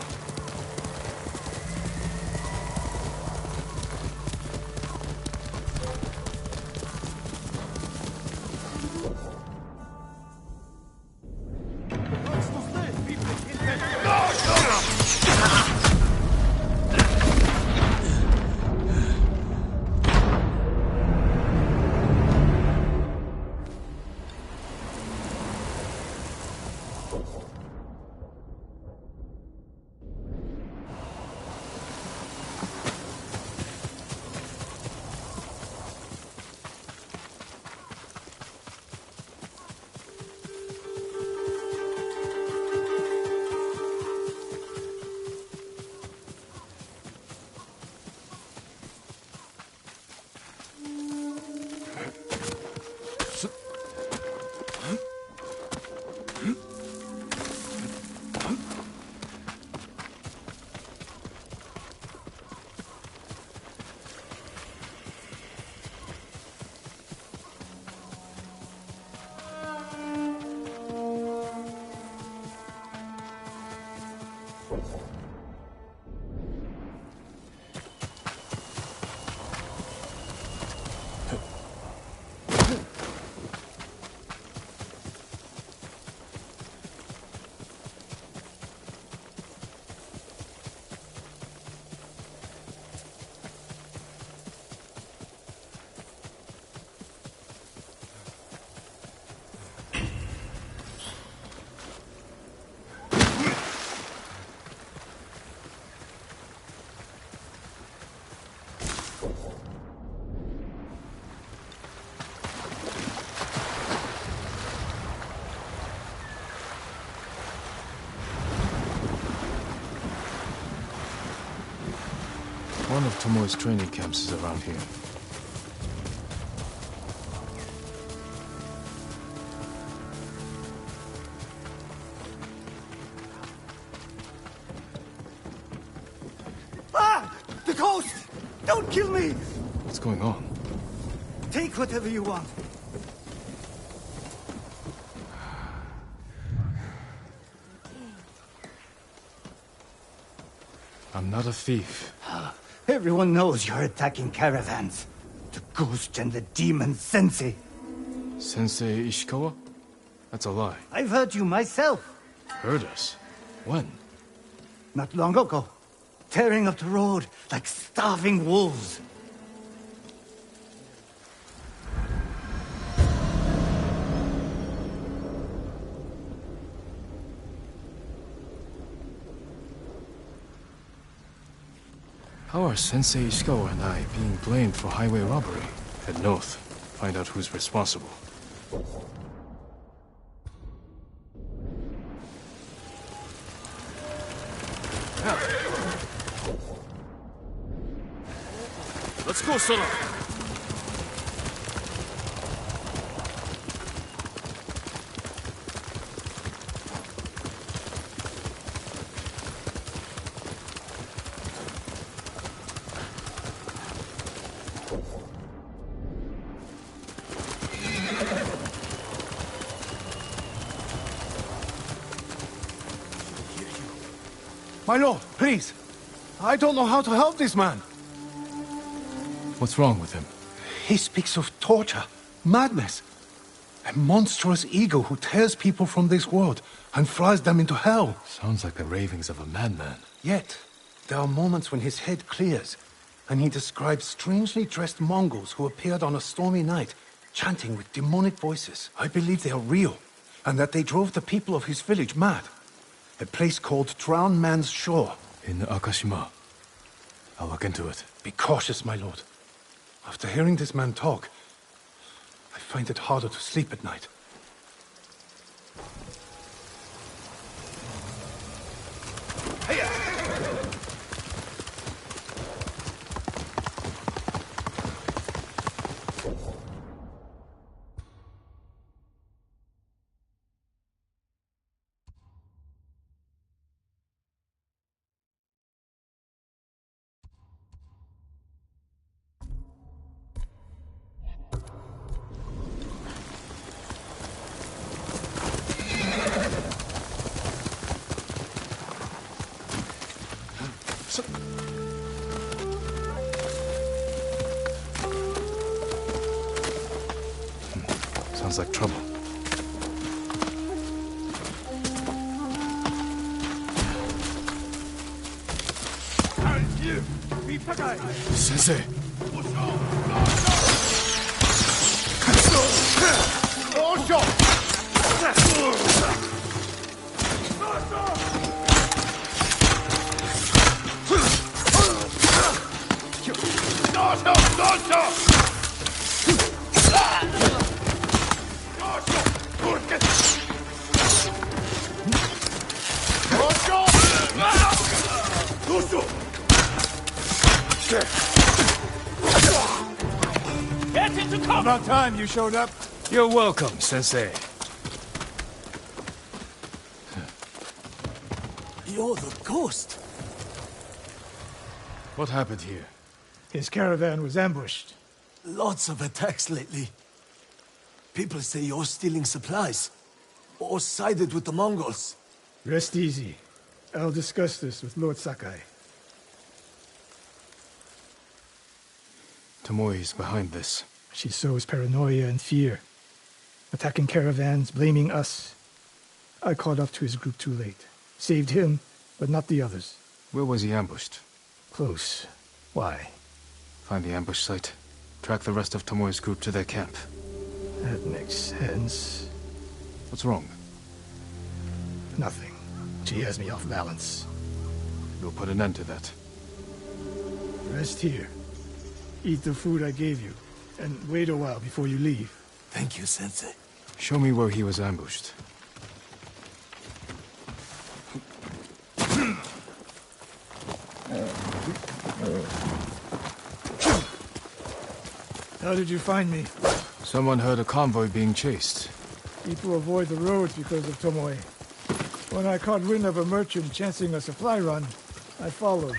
One of Tomoe's training camps is around here. Ah! The coast! Don't kill me! What's going on? Take whatever you want. I'm not a thief. Everyone knows you're attacking caravans. The ghost and the demon Sensei. Sensei Ishikawa? That's a lie. I've heard you myself. Heard us? When? Not long ago. Tearing up the road like starving wolves. How are Sensei Ishikawa and I being blamed for highway robbery? Head north. Find out who's responsible. Let's go, Sora! My lord, please. I don't know how to help this man. What's wrong with him? He speaks of torture, madness, a monstrous ego who tears people from this world and flies them into hell. Sounds like the ravings of a madman. Yet, there are moments when his head clears, and he describes strangely dressed Mongols who appeared on a stormy night, chanting with demonic voices. I believe they are real, and that they drove the people of his village mad. A place called Drowned Man's Shore. In Akashima. I'll look into it. Be cautious, my lord. After hearing this man talk, I find it harder to sleep at night. Sounds like trouble. Sensei! About time you showed up. You're welcome, Sensei. You're the ghost. What happened here? His caravan was ambushed. Lots of attacks lately. People say you're stealing supplies. Or sided with the Mongols. Rest easy. I'll discuss this with Lord Sakai. Tomoe is behind this. She sows paranoia and fear. Attacking caravans, blaming us. I caught up to his group too late. Saved him, but not the others. Where was he ambushed? Close. Why? Find the ambush site. Track the rest of Tomoe's group to their camp. That makes sense. What's wrong? Nothing. She has me off balance. We'll put an end to that. Rest here. Eat the food I gave you. And wait a while before you leave. Thank you, Sensei. Show me where he was ambushed. How did you find me? Someone heard a convoy being chased. People avoid the roads because of Tomoe. When I caught wind of a merchant chancing a supply run, I followed.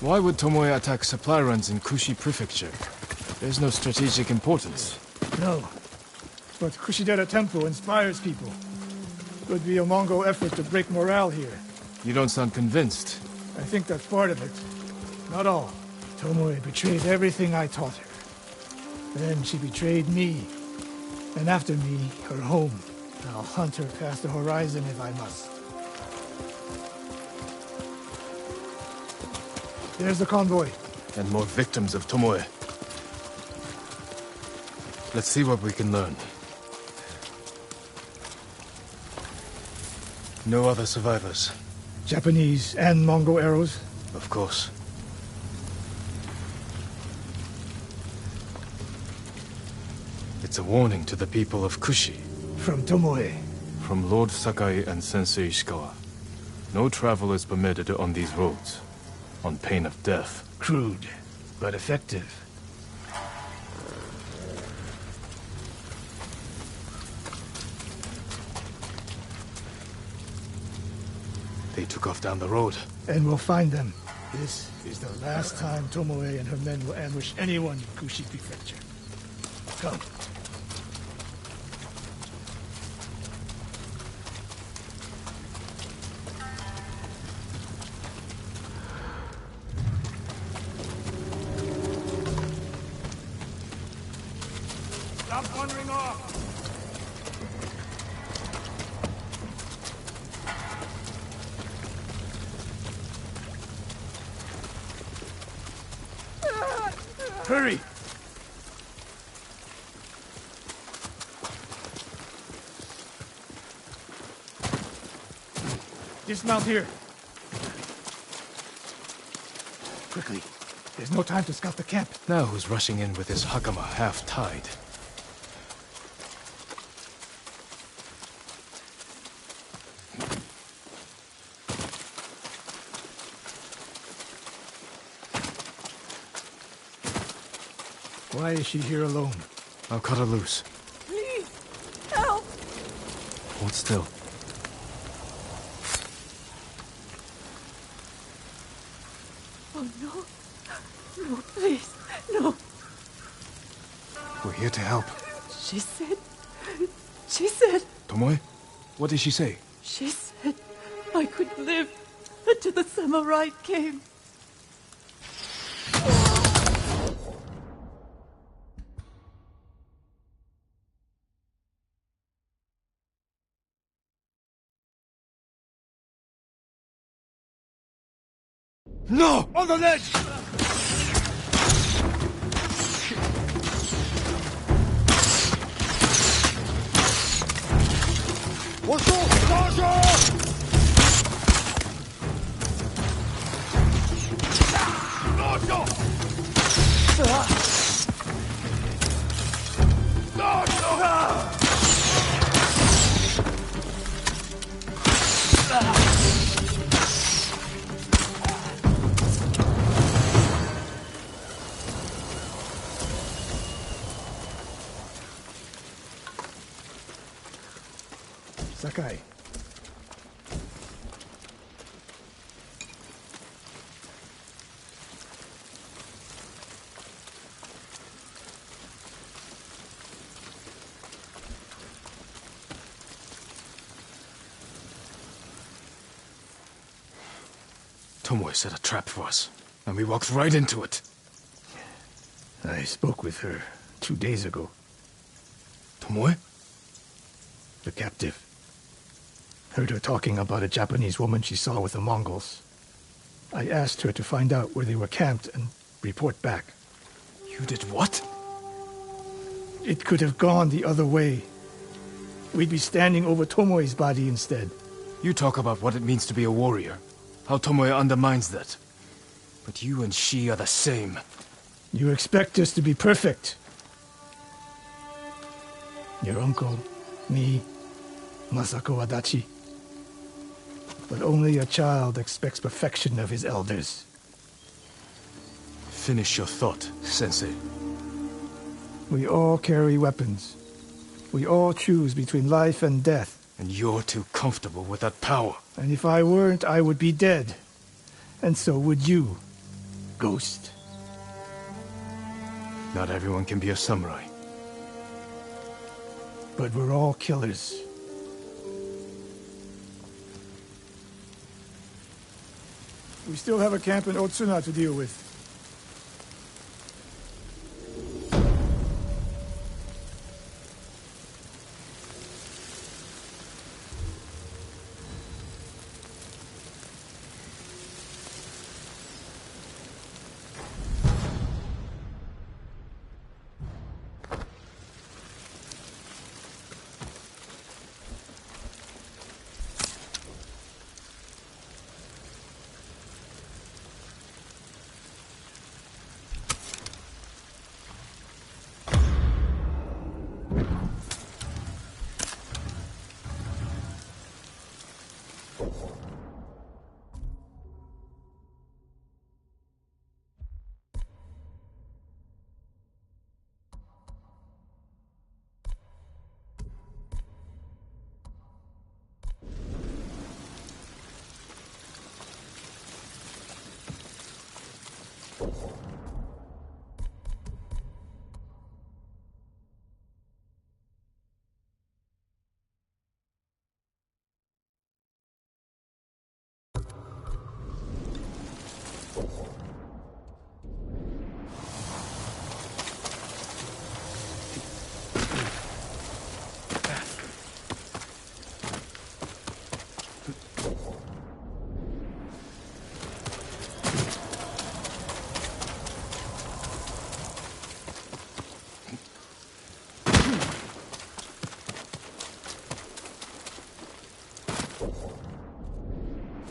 Why would Tomoe attack supply runs in Kushi Prefecture? There's no strategic importance. No. But Kushidera Temple inspires people. Could be a Mongol effort to break morale here. You don't sound convinced. I think that's part of it. Not all. Tomoe betrayed everything I taught her. Then she betrayed me. And after me, her home. I'll hunt her past the horizon if I must. There's the convoy. And more victims of Tomoe. Let's see what we can learn. No other survivors. Japanese and Mongol arrows? Of course. It's a warning to the people of Kushi. From Tomoe. From Lord Sakai and Sensei Ishikawa. No travel is permitted on these roads. On pain of death. Crude, but effective. They took off down the road. And we'll find them. This is the last time Tomoe and her men will ambush anyone in Kushi Prefecture. Come. Stop wandering off! Hurry! Dismount here. Quickly. There's no time to scout the camp. Now who's rushing in with his hakama half-tied? Why is she here alone? I'll cut her loose. Please, help! Hold still. Oh, no. No, please, no. We're here to help. She said... Tomoe? What did she say? She said I could live until the samurai came. No! On the ledge! Sakai. Tomoe set a trap for us, and we walked right into it. I spoke with her 2 days ago. Tomoe? The captive. Heard her talking about a Japanese woman she saw with the Mongols. I asked her to find out where they were camped and report back. You did what? It could have gone the other way. We'd be standing over Tomoe's body instead. You talk about what it means to be a warrior. How Tomoe undermines that. But you and she are the same. You expect us to be perfect. Your uncle, me, Masako Adachi. But only a child expects perfection of his elders. Finish your thought, Sensei. We all carry weapons. We all choose between life and death. And you're too comfortable with that power. And if I weren't, I would be dead. And so would you, Ghost. Not everyone can be a samurai. But we're all killers. We still have a camp in Otsuna to deal with.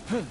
Can't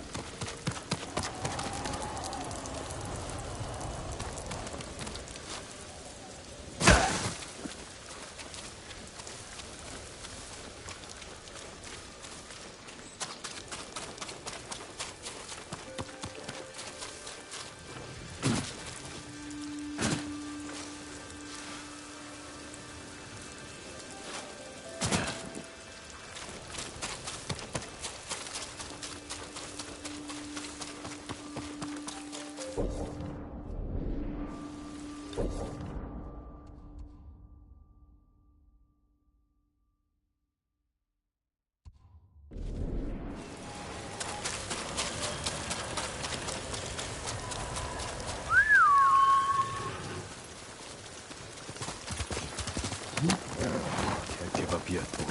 give up yet, boy.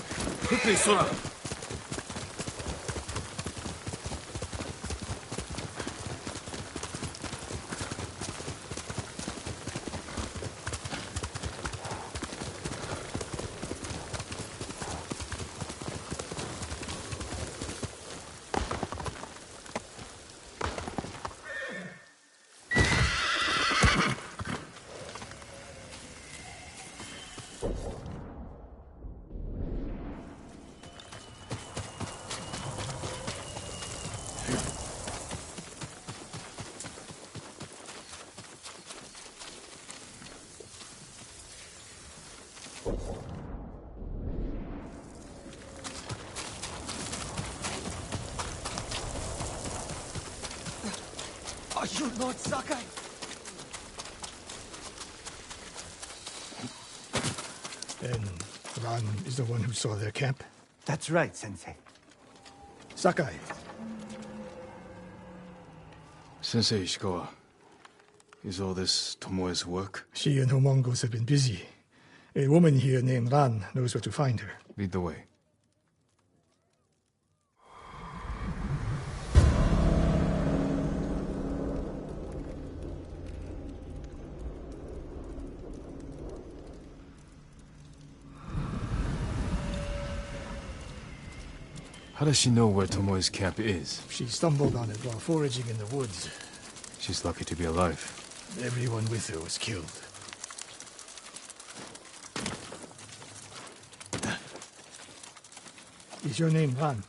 Quickly, Sora! Are you Lord Sakai? Then Ran is the one who saw their camp? That's right, Sensei. Sakai. Sensei Ishikawa, is all this Tomoe's work? She and her Mongols have been busy. A woman here named Ran knows where to find her. Lead the way. How does she know where Tomoe's camp is? She stumbled on it while foraging in the woods. She's lucky to be alive. Everyone with her was killed. Is your name Ran?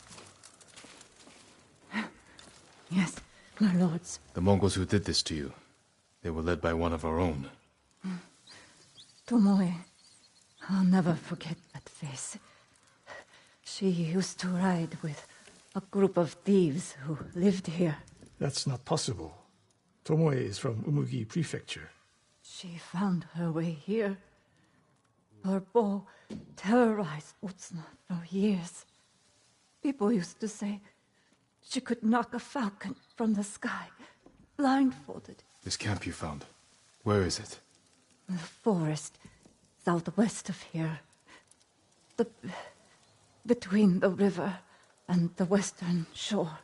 Yes, my lords. The Mongols who did this to you, they were led by one of our own. Tomoe. I'll never forget that face. She used to ride with a group of thieves who lived here. That's not possible. Tomoe is from Umugi Prefecture. She found her way here. Her bow terrorized Utsuna for years. People used to say she could knock a falcon from the sky, blindfolded. This camp you found, where is it? The forest, southwest of here. Between the river and the western shore.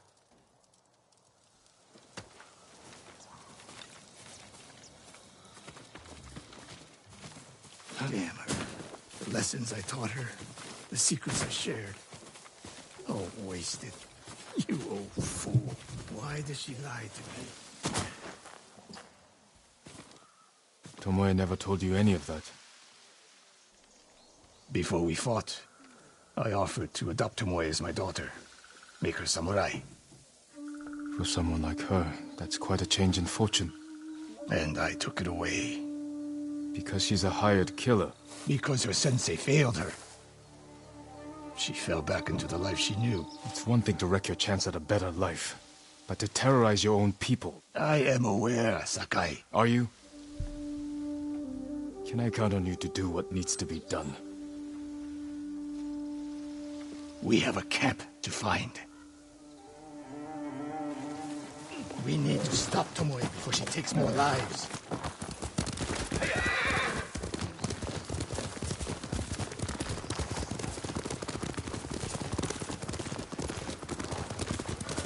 Damn her. The lessons I taught her, the secrets I shared. Oh, wasted. You old fool. Why does she lie to me? Tomoe never told you any of that. Before we fought, I offered to adopt Tomoe as my daughter. Make her samurai. For someone like her, that's quite a change in fortune. And I took it away. Because she's a hired killer. Because her sensei failed her. She fell back into the life she knew. It's one thing to wreck your chance at a better life, but to terrorize your own people. I am aware, Sakai. Are you? Can I count on you to do what needs to be done? We have a camp to find. We need to stop Tomoe before she takes more lives.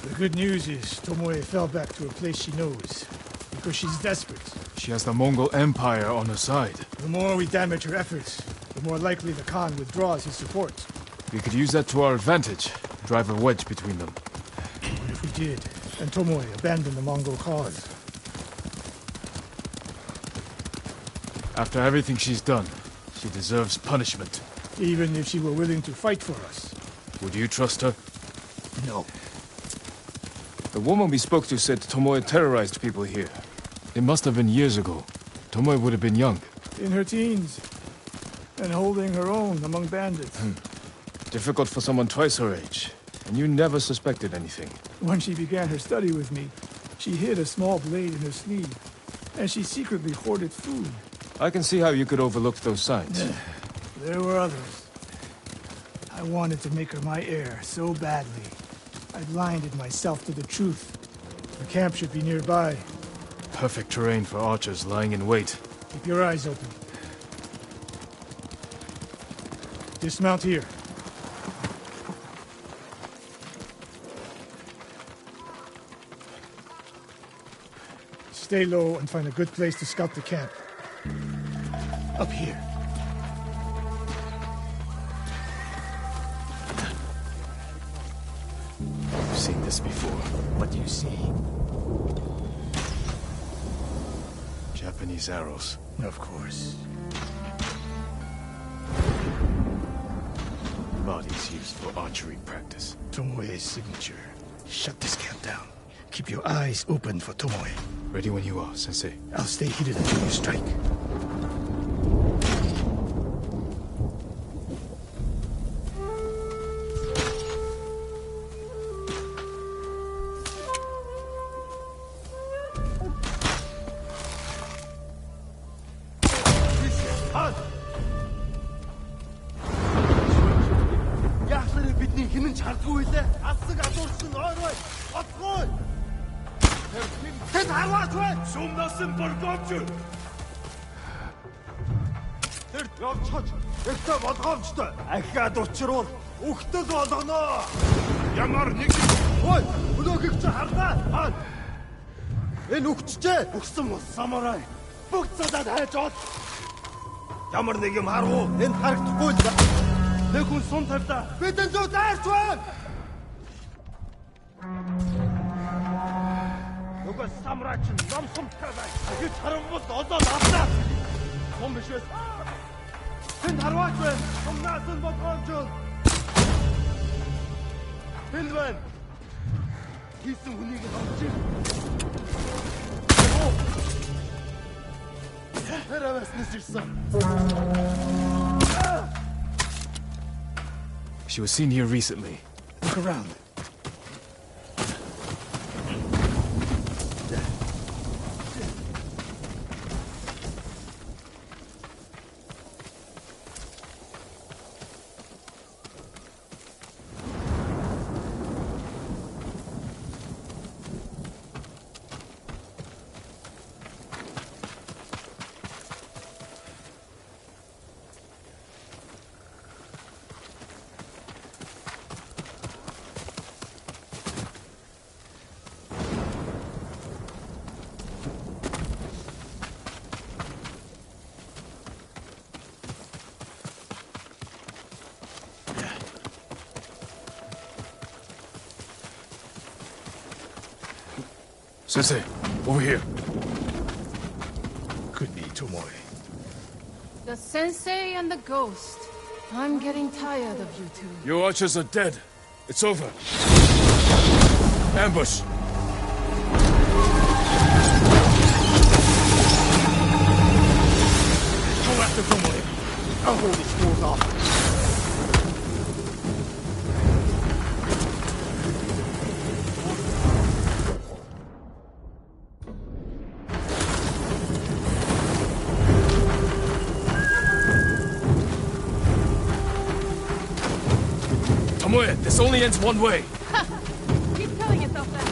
The good news is Tomoe fell back to a place she knows, because she's desperate. She has the Mongol Empire on her side. The more we damage her efforts, the more likely the Khan withdraws his support. We could use that to our advantage. Drive a wedge between them. But if we did, and Tomoe abandoned the Mongol cause. After everything she's done, she deserves punishment. Even if she were willing to fight for us. Would you trust her? No. The woman we spoke to said Tomoe terrorized people here. It must have been years ago. Tomoe would have been young. In her teens. And holding her own among bandits. Difficult for someone twice her age. And you never suspected anything. When she began her study with me, she hid a small blade in her sleeve. And she secretly hoarded food. I can see how you could overlook those signs. There were others. I wanted to make her my heir so badly. I blinded myself to the truth. The camp should be nearby. Perfect terrain for archers lying in wait. Keep your eyes open. Dismount here. Stay low and find a good place to scout the camp. Up here. I've seen this before. What do you see? Japanese arrows. Of course. Bodies used for archery practice. Tomoe's signature. Shut this camp down. Keep your eyes open for Tomoe. Ready when you are, Sensei. I'll stay hidden until you strike. Ихтэй болгоомжтой. Ахиад учруул үхтэл болгоно. Ямар нэг ой, өнөөхийг чи харлаа. Хаан. Энэ үхчихээ. Үхсэн мос самурай. Бүгд цадаад хайж ол. Ямар нэг юм харуу. Энэ харагдахгүй л. Нэг хүн сум тавьлаа. Бидэн зүү дайрч байна. Нөгөө самурай чинь ном сум тавьлаа. Гэж харамбал олоод авлаа. Сум биш вэ? Тэнд харваач байна. Сумнаас нь болгоомжул. Тэнд байна. Хийсэн хүнийг авч ир. Тэрэвэснэс ирсэн. She was seen here recently. Look around. Sensei, over here. Could be Tomoe. The sensei and the ghost. I'm getting tired of you two. Your archers are dead. It's over. Ambush. Go after Tomoe. I'll hold these fools off. Tomoe, this only ends one way. Keep telling yourself that.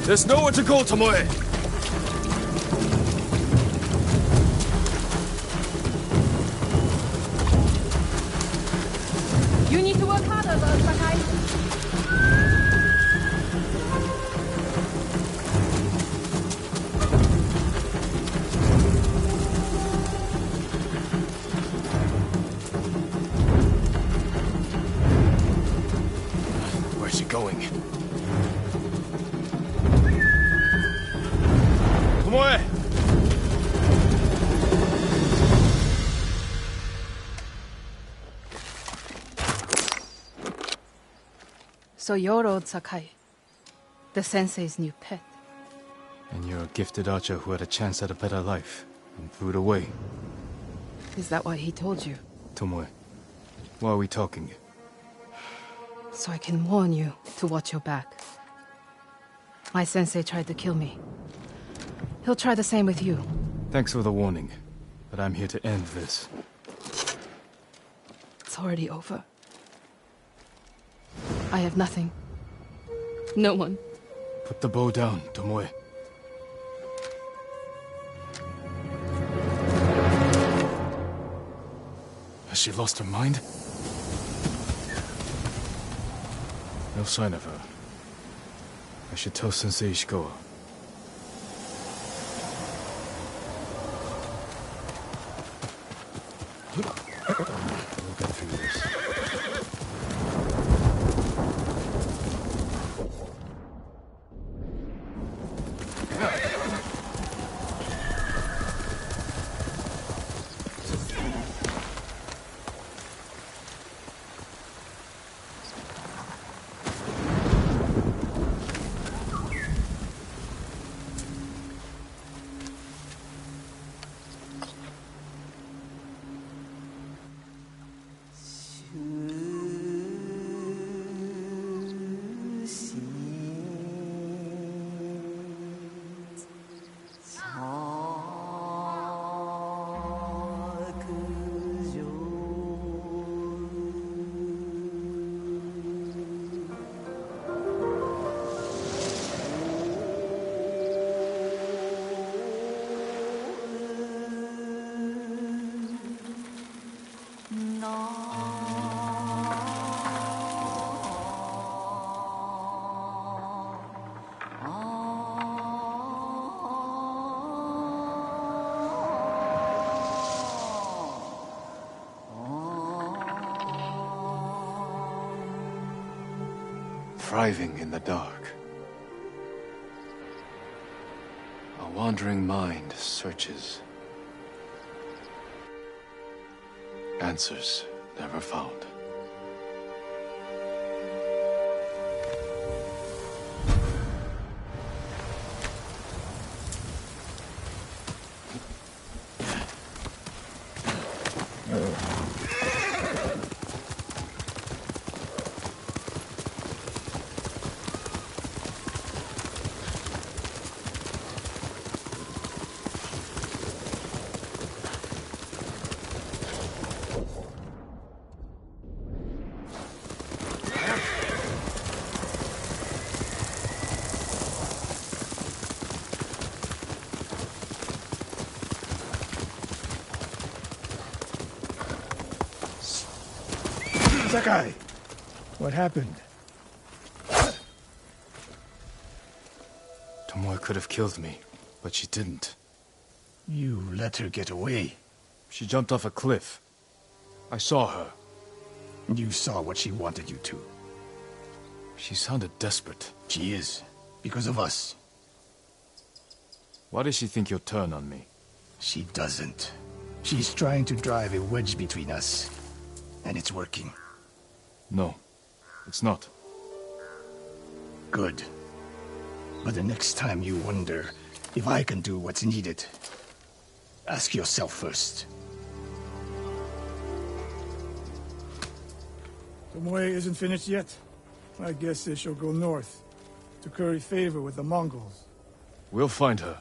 There's nowhere to go, Tomoe. You need to work harder, Lord Sakai. Where's she going? Tomoe! So you're old Sakai, the sensei's new pet. And you're a gifted archer who had a chance at a better life, and threw it away. Is that why he told you? Tomoe, why are we talking? So I can warn you to watch your back. My sensei tried to kill me. He'll try the same with you. Thanks for the warning, but I'm here to end this. It's already over. I have nothing. No one. Put the bow down, Tomoe. Has she lost her mind? No sign of her. I should tell Sensei Ishikawa. We'll get through this. Thriving in the dark. A wandering mind searches. Answers never found. Sakai! What happened? Tomoe could have killed me, but she didn't. You let her get away. She jumped off a cliff. I saw her. You saw what she wanted you to. She sounded desperate. She is. Because of us. Why does she think you'll turn on me? She doesn't. She's trying to drive a wedge between us. And it's working. No, it's not. Good. But the next time you wonder if I can do what's needed, ask yourself first. Tomoe isn't finished yet. I guess she'll go north, to curry favor with the Mongols. We'll find her.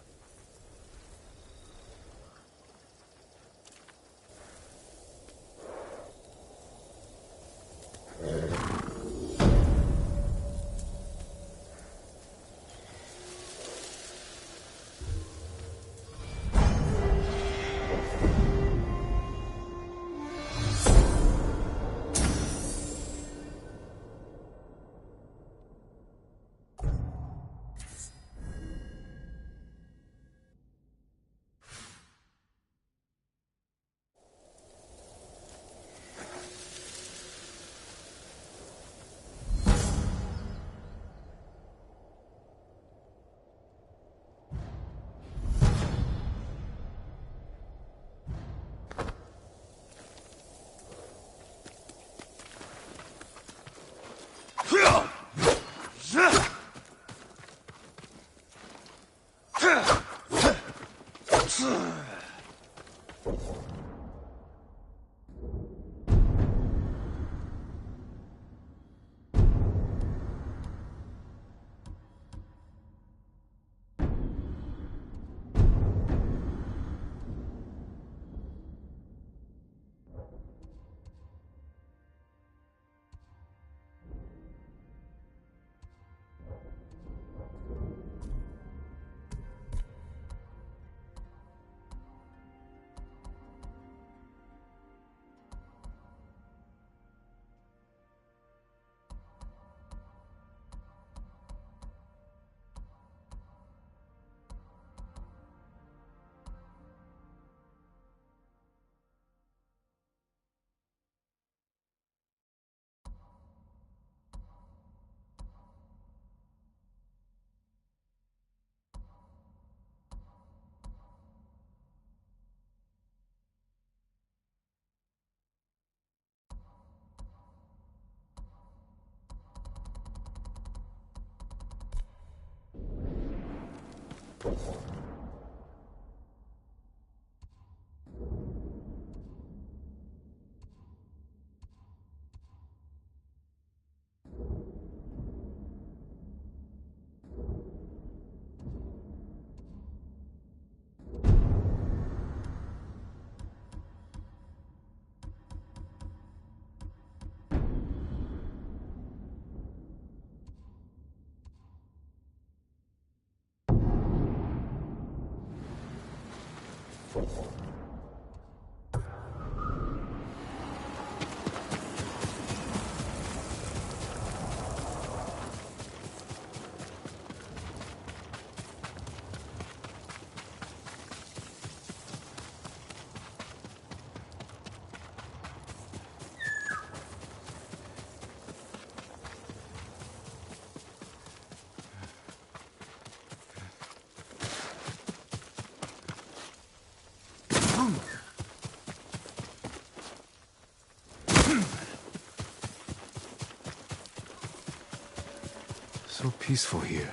So peaceful here.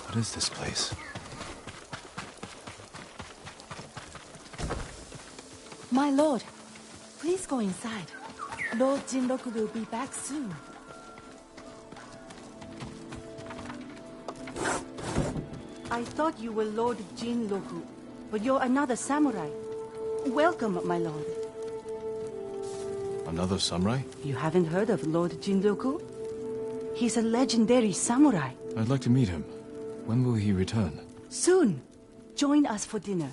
What is this place? My lord, please go inside. Lord Jinroku will be back soon. I thought you were Lord Jinroku, but you're another samurai. Welcome, my lord. Another samurai? You haven't heard of Lord Jinroku? He's a legendary samurai. I'd like to meet him. When will he return? Soon. Join us for dinner.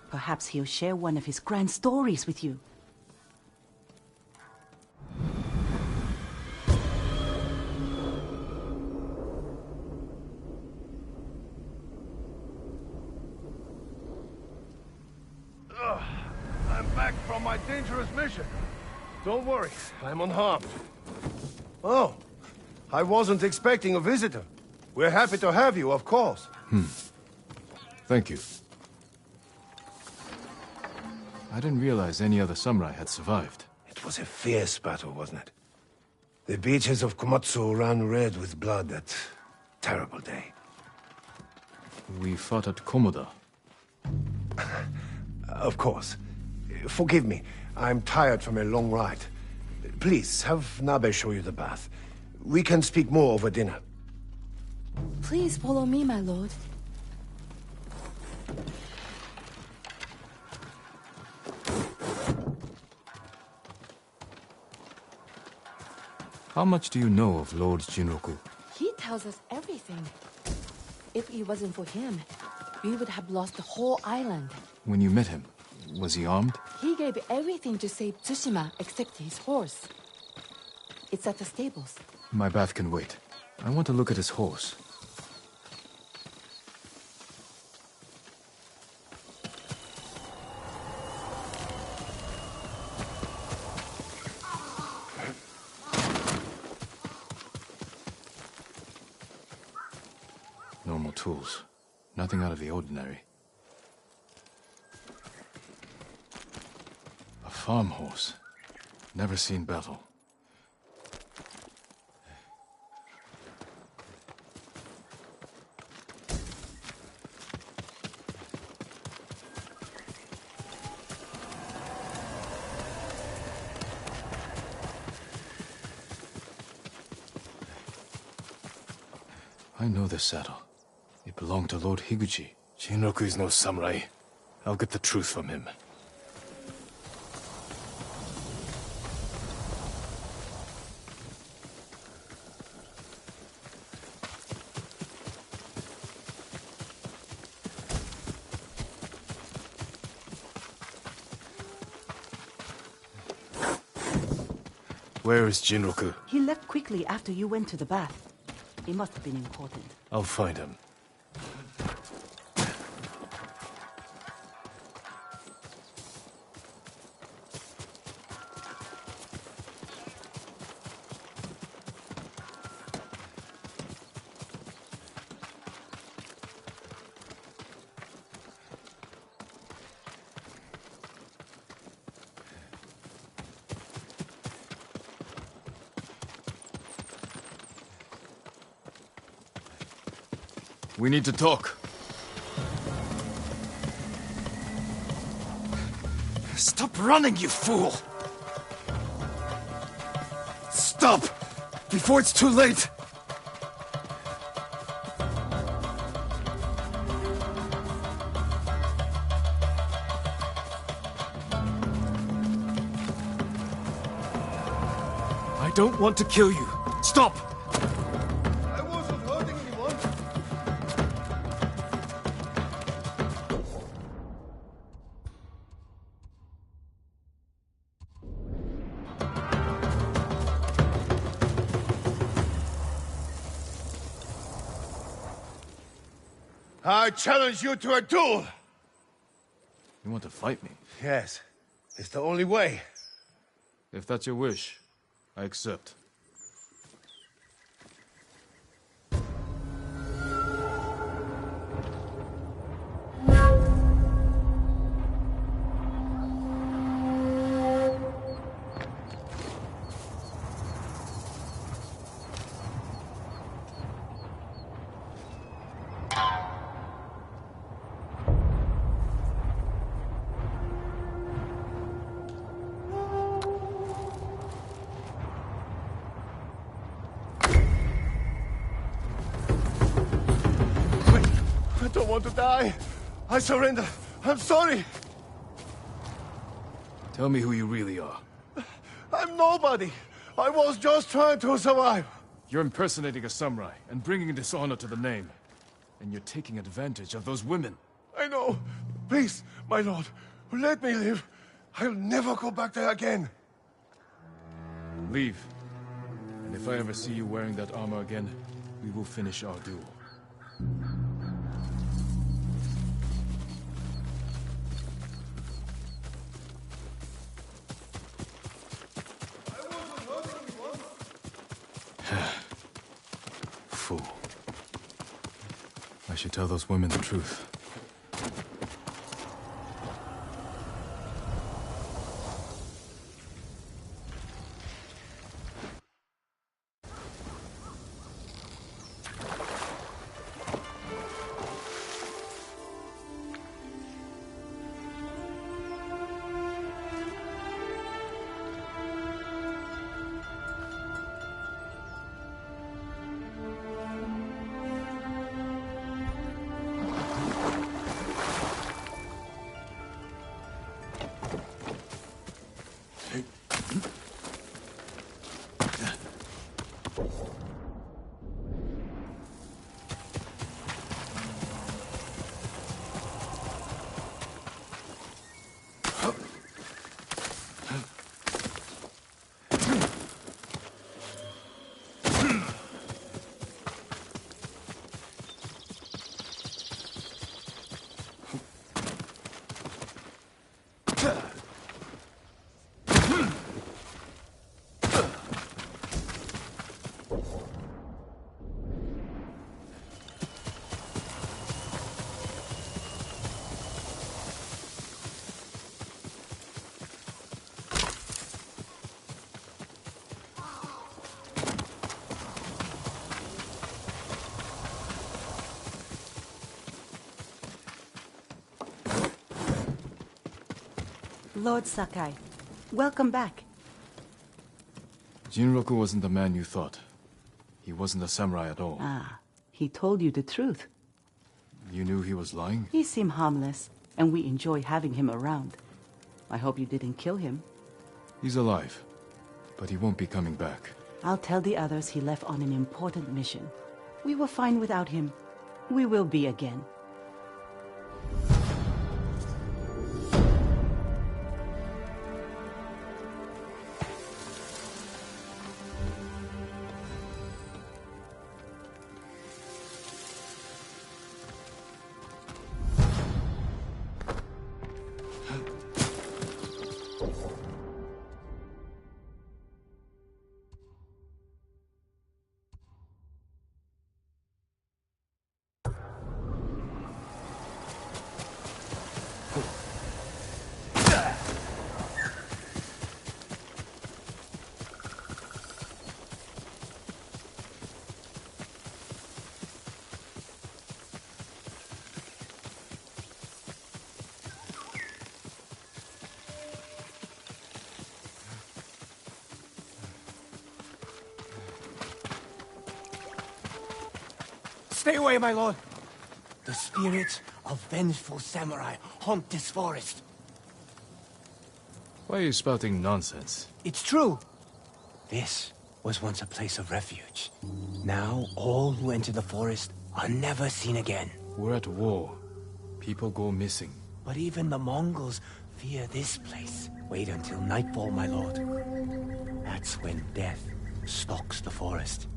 Perhaps he'll share one of his grand stories with you. I'm back from my dangerous mission. Don't worry, I'm unharmed. Oh, I wasn't expecting a visitor. We're happy to have you, of course. Thank you. I didn't realize any other samurai had survived. It was a fierce battle, wasn't it? The beaches of Komatsu ran red with blood that terrible day. We fought at Komoda. Of course. Forgive me. I'm tired from a long ride. Please, have Nabe show you the bath. We can speak more over dinner. Please follow me, my lord. How much do you know of Lord Jinroku? He tells us everything. If it wasn't for him, we would have lost the whole island. When you met him, was he armed? He gave everything to save Tsushima except his horse. It's at the stables. My bath can wait. I want to look at his horse. Normal tools. Nothing out of the ordinary. A farm horse. Never seen battle. I know this saddle. It belonged to Lord Higuchi. Jinroku is no samurai. I'll get the truth from him. Where is Jinroku? He left quickly after you went to the bath. It must have been important. I'll find him. We need to talk. Stop running, you fool! Stop! Before it's too late! I don't want to kill you. Stop! I wasn't hurting anyone. I challenge you to a duel! You want to fight me? Yes. It's the only way. If that's your wish, I accept. I don't want to die. I surrender. I'm sorry. Tell me who you really are. I'm nobody. I was just trying to survive. You're impersonating a samurai and bringing dishonor to the name. And you're taking advantage of those women. I know. Please, my lord, let me live. I'll never go back there again. Leave. And if I ever see you wearing that armor again, we will finish our duel. Fool. I should tell those women the truth. Lord Sakai, welcome back. Jinroku wasn't the man you thought. He wasn't a samurai at all. Ah, he told you the truth. You knew he was lying? He seemed harmless, and we enjoy having him around. I hope you didn't kill him. He's alive, but he won't be coming back. I'll tell the others he left on an important mission. We were fine without him. We will be again. Stay away, my lord. The spirits of vengeful samurai haunt this forest. Why are you spouting nonsense? It's true. This was once a place of refuge. Now, all who enter the forest are never seen again. We're at war. People go missing. But even the Mongols fear this place. Wait until nightfall, my lord. That's when death stalks the forest.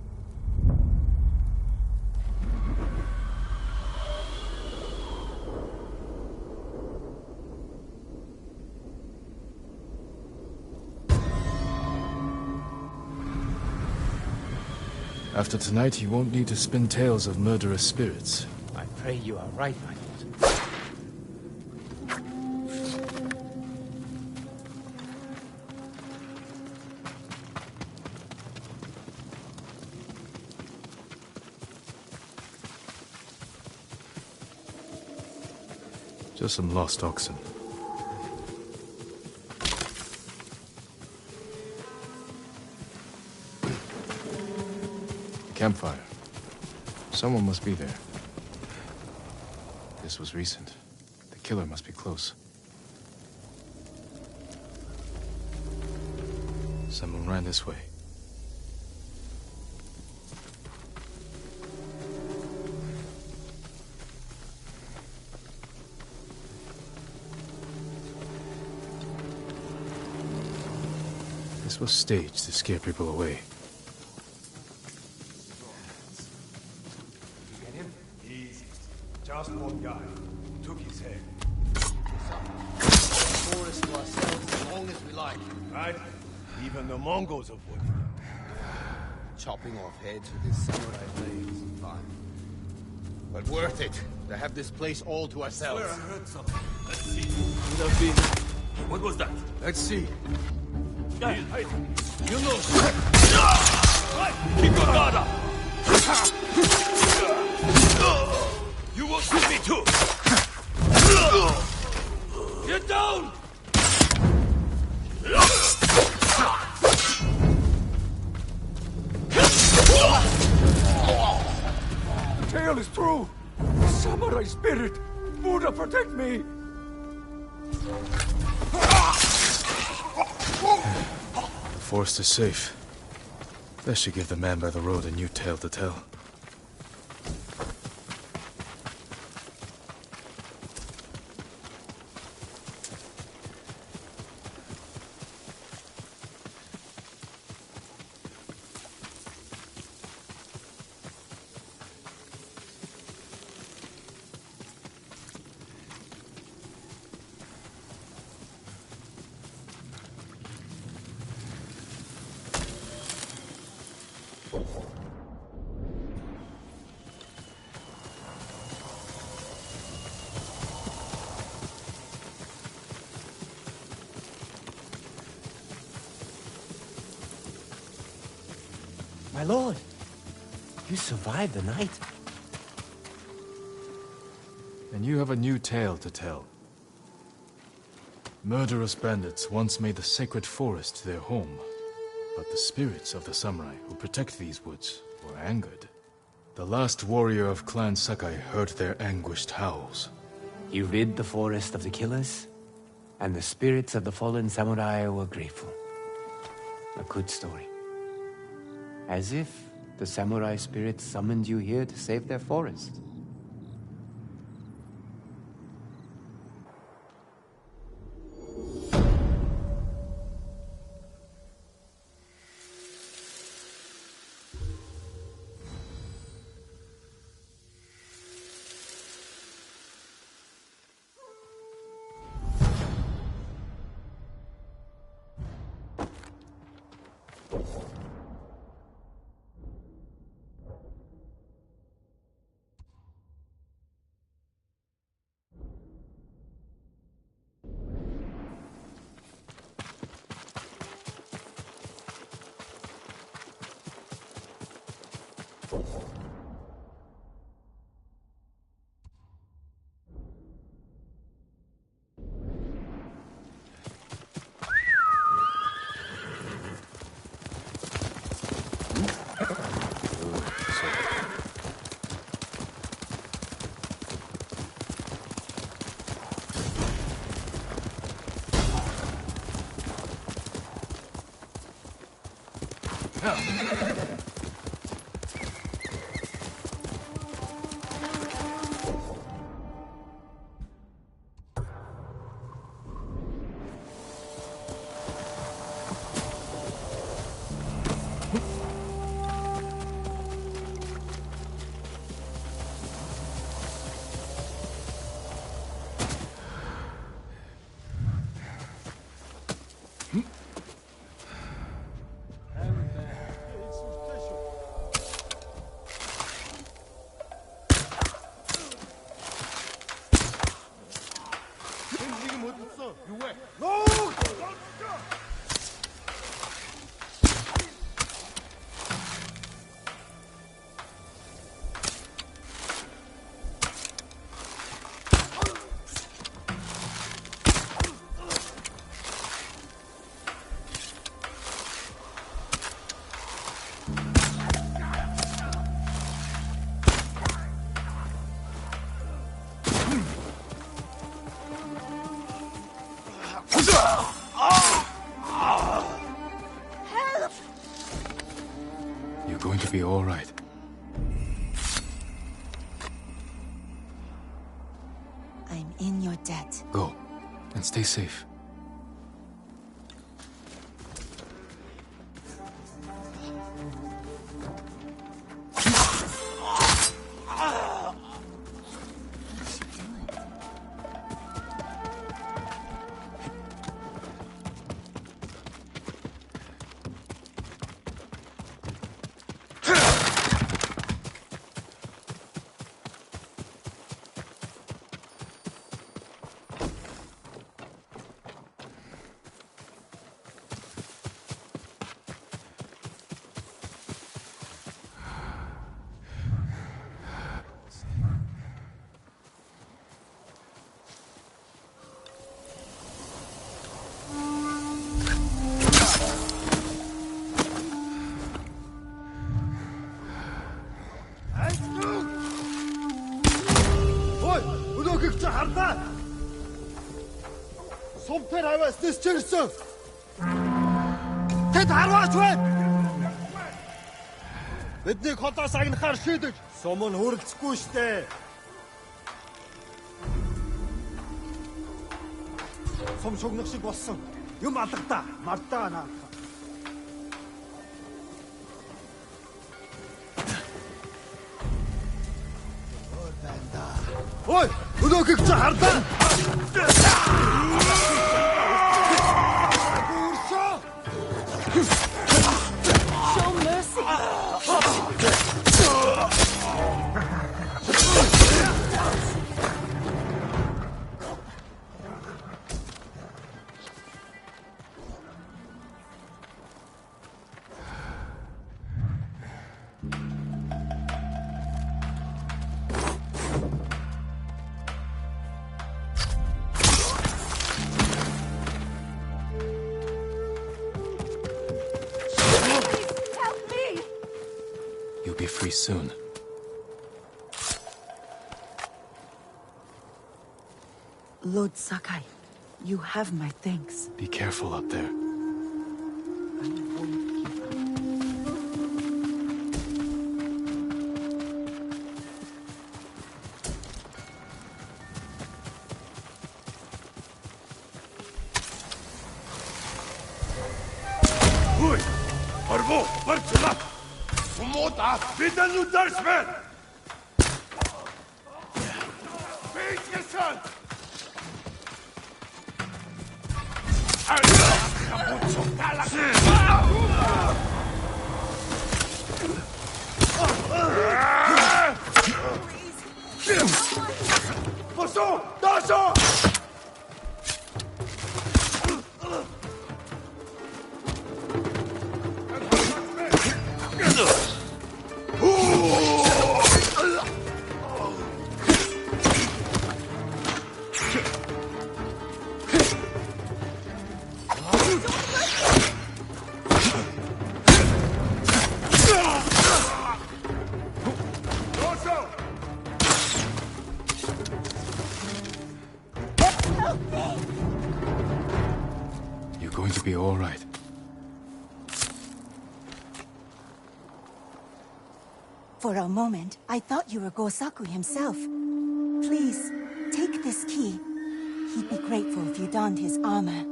After tonight, you won't need to spin tales of murderous spirits. I pray you are right, my lord. Just some lost oxen. Campfire. Someone must be there. This was recent. The killer must be close. Someone ran this way. This was staged to scare people away. Just one guy took his head. Forest to ourselves as long as we like. Right? Even the Mongols avoid it. Chopping off heads with his samurai blades. Fine. But worth it to have this place all to ourselves. I heard something. Let's see. Could have been. What was that? Let's see. Hey, you know. Kikogada! You will shoot me too! Get down! The tale is true! Samurai spirit! Buddha, protect me! The forest is safe. That should give the man by the road a new tale to tell. My lord, you survived the night. And you have a new tale to tell. Murderous bandits once made the sacred forest their home. But the spirits of the samurai who protect these woods were angered. The last warrior of Clan Sakai heard their anguished howls. He rid the forest of the killers, and the spirits of the fallen samurai were grateful. A good story. As if the samurai spirits summoned you here to save their forest. You're going to be all right. I'm in your debt. Go, and stay safe. Сумтэр хавааснаас чирсэн. Тэд харваач байна. Бидний хотоос агнахаар шийдэж сум нь хөрөлцөхгүй штэ. Сум шугнах шиг болсон. Юм алгадаа, мардаа наа. Ой, өнөөхийг чи харлаа. Show mercy. You'll be free soon. Lord Sakai, you have my thanks. Be careful up there. Ой! Арво! Барчла! Умота! Виден ударсмен! Бейчесан! Посо! Дашо! For a moment, I thought you were Gosaku himself. Please, take this key. He'd be grateful if you donned his armor.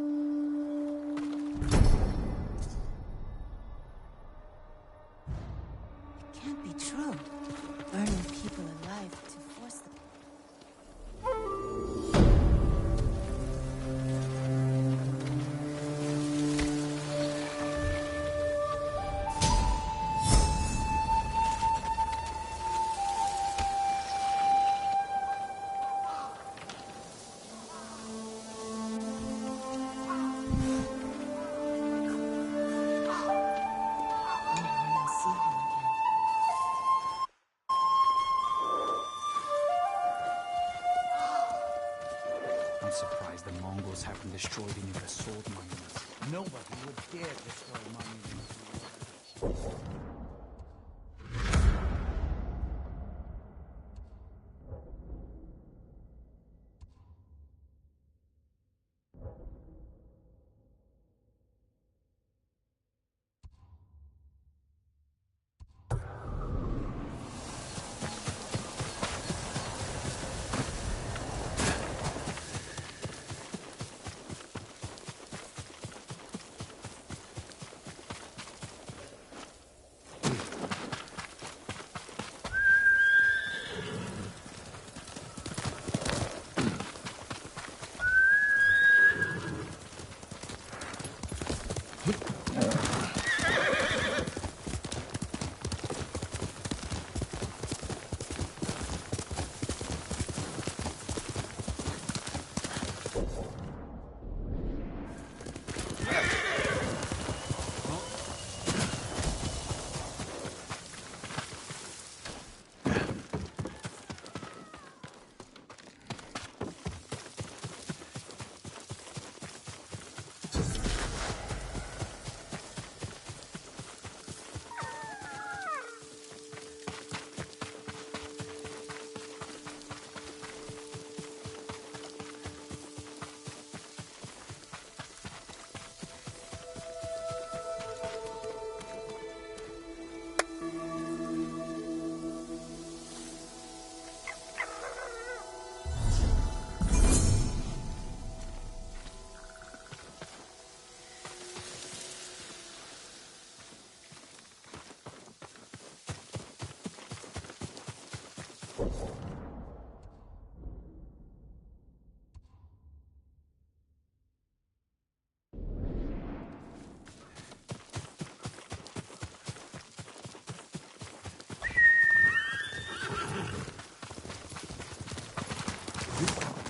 It can't be true. Burning people alive to force them. I'm surprised the Mongols haven't destroyed any of the sword monuments. Nobody would dare destroy monuments.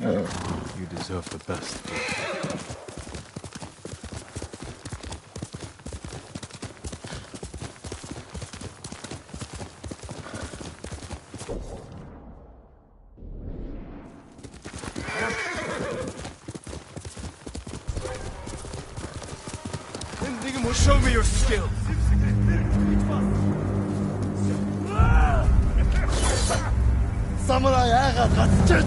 You deserve the best. Ending will show me your skill. Samurai айгаа гацчих.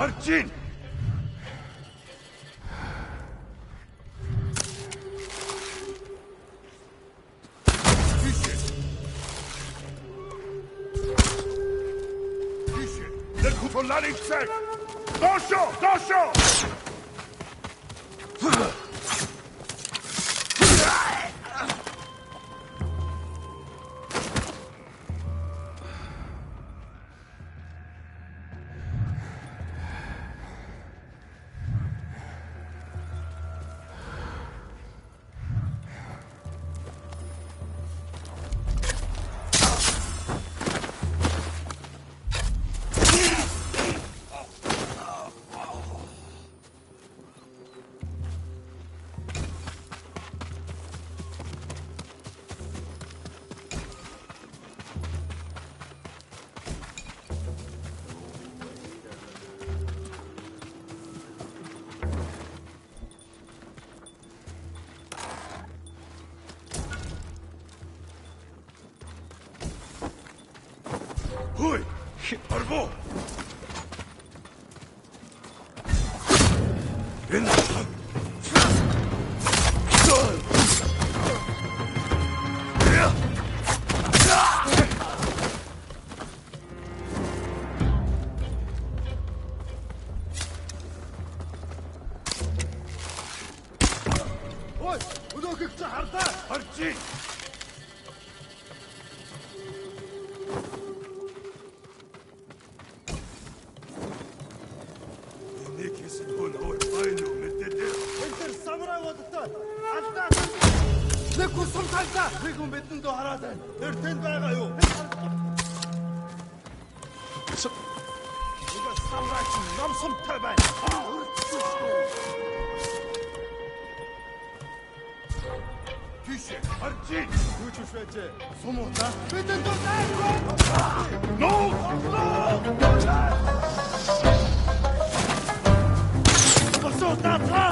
Arjun! Hui! Arbo! In Ой, өнөөхийг чи харлаа. Харчих. Энийг хийсэн хүн өөр байна уу мэдээ. Энэ тэр самурай болтой. Алдаа. Нэг хүсэм талдаа. Нэг хүн бидэнд хараад байна. Тэр тэнд байгаа юу? Нэг самурай номсомтой байна. Тише, Арчин! Юу ч вэ? Сумуута. Бидэнд дуртай. No! Посолтата!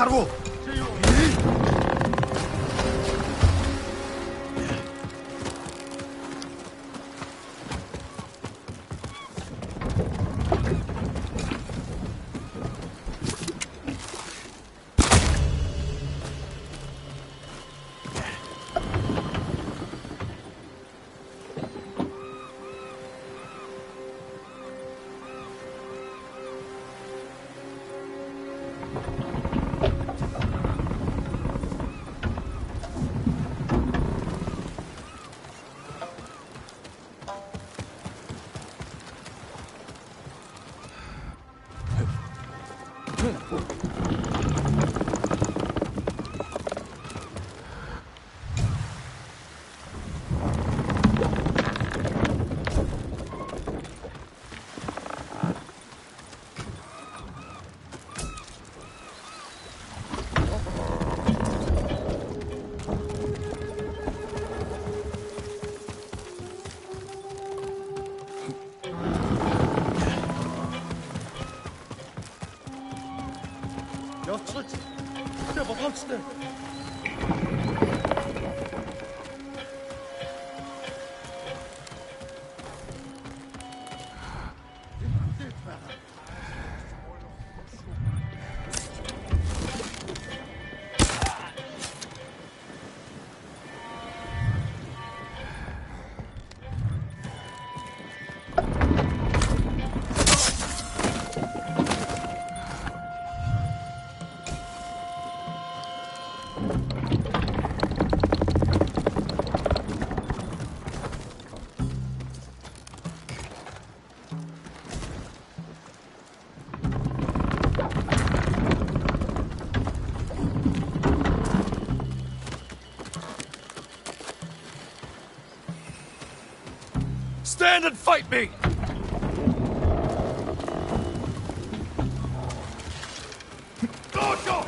харгу. Явцгач. Тэ болгоомжтой. Stand and fight me! Go, go!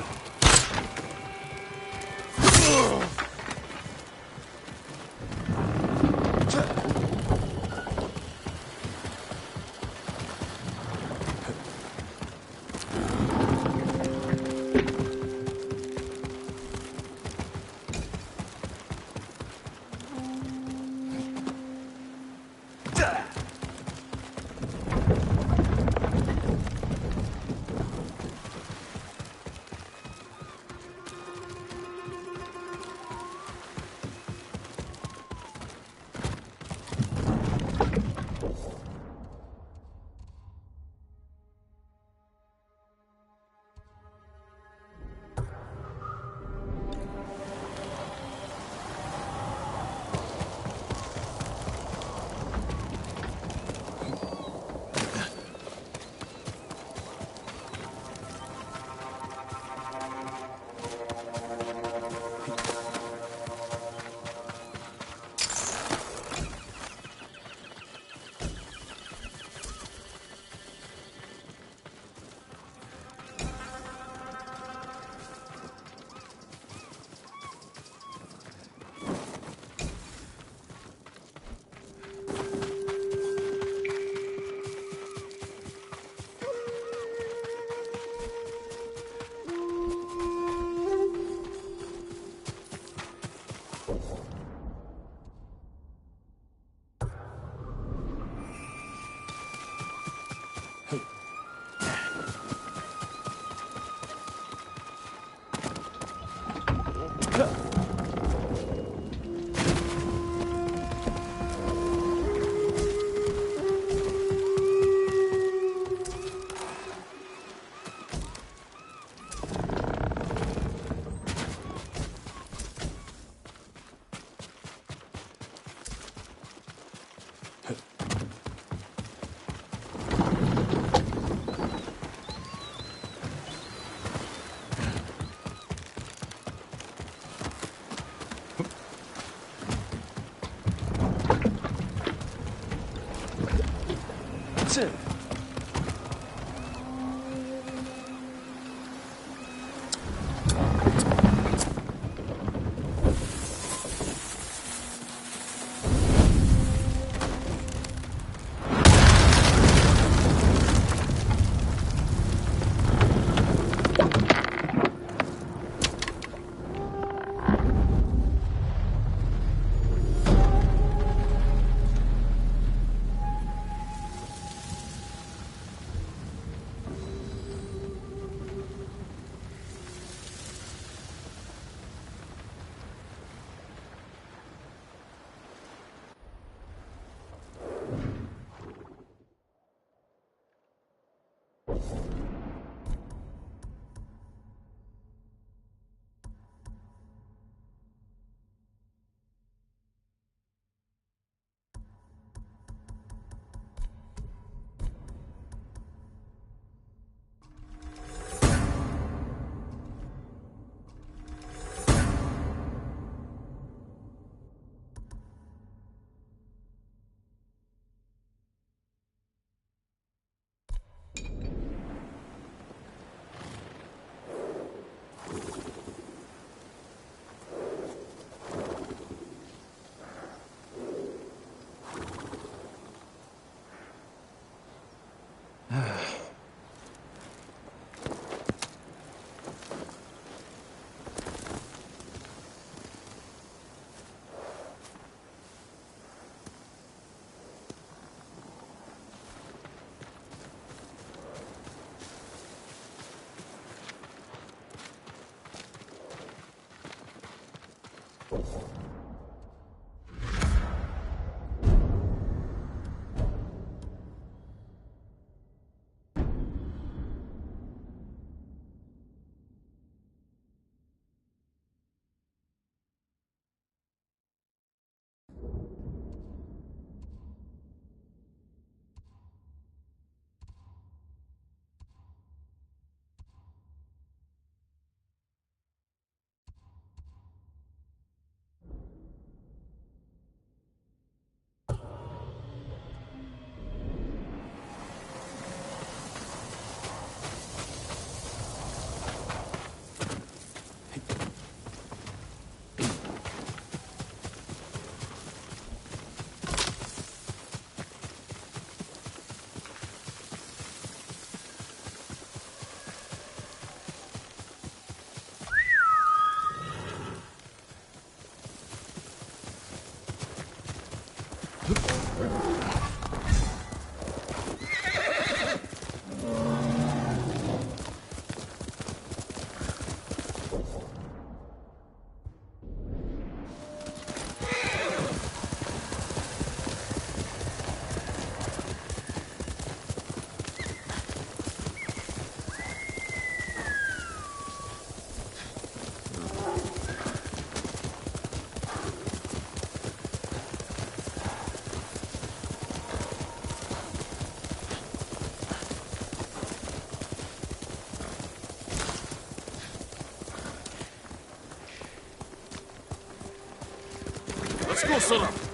Let's go, Sora.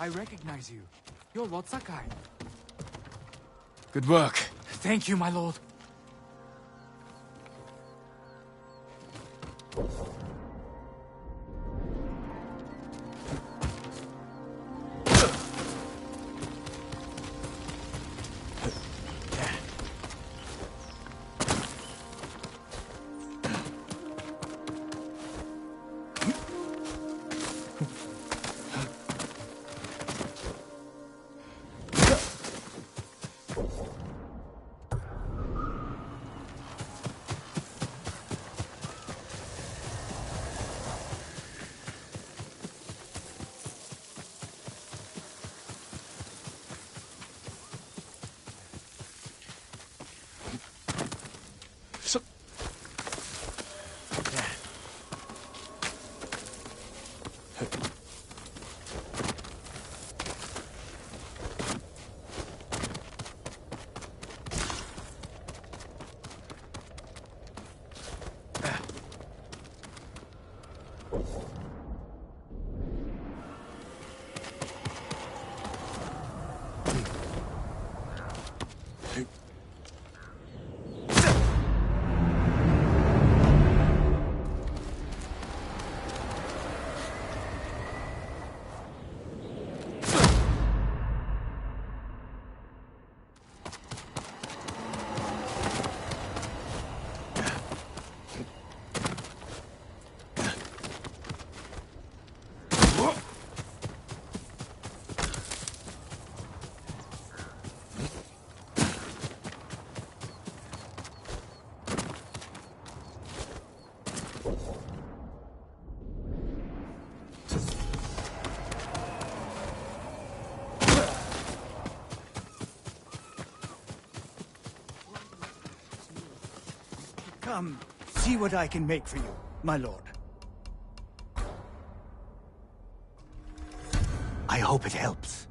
I recognize you. You're Lord Sakai. Good work. Thank you, my lord. Come, see what I can make for you, my lord. I hope it helps.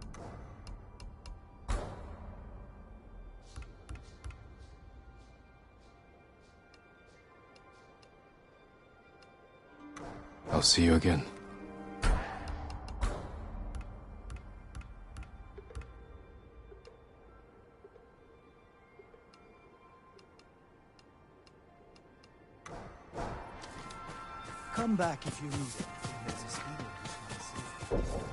I'll see you again. Come back if you need it. There's a speeder who's gonna see you.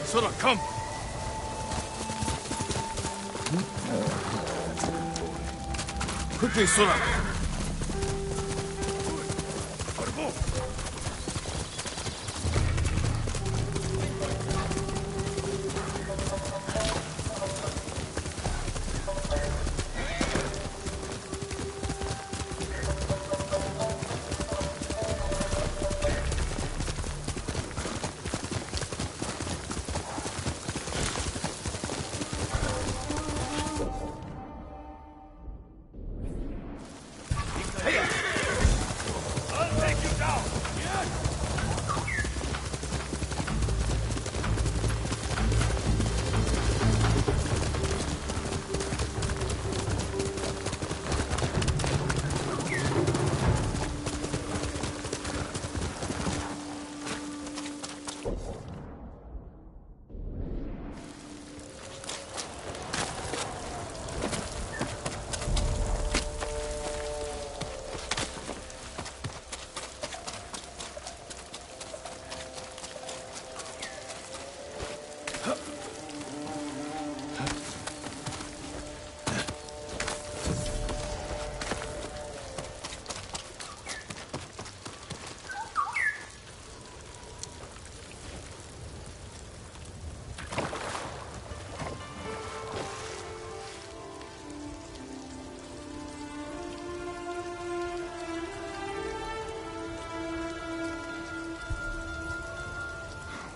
Sora, come! Quickly, Sora!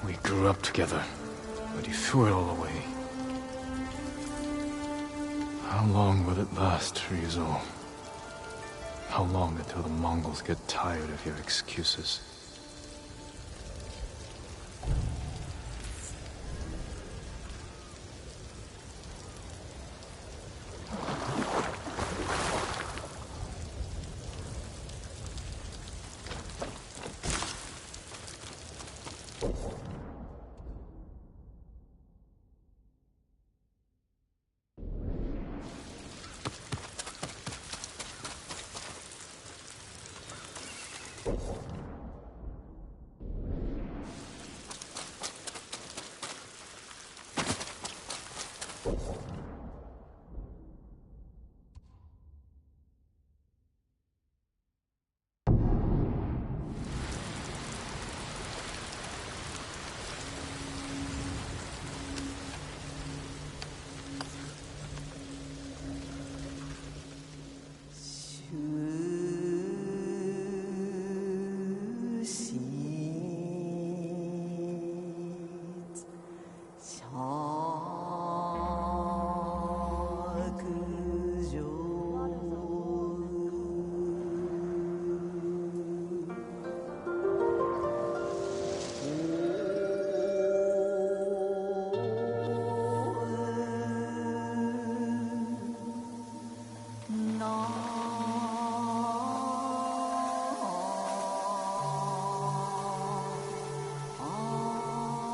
We grew up together, but you threw it all away. How long will it last, Ryuzo? How long until the Mongols get tired of your excuses?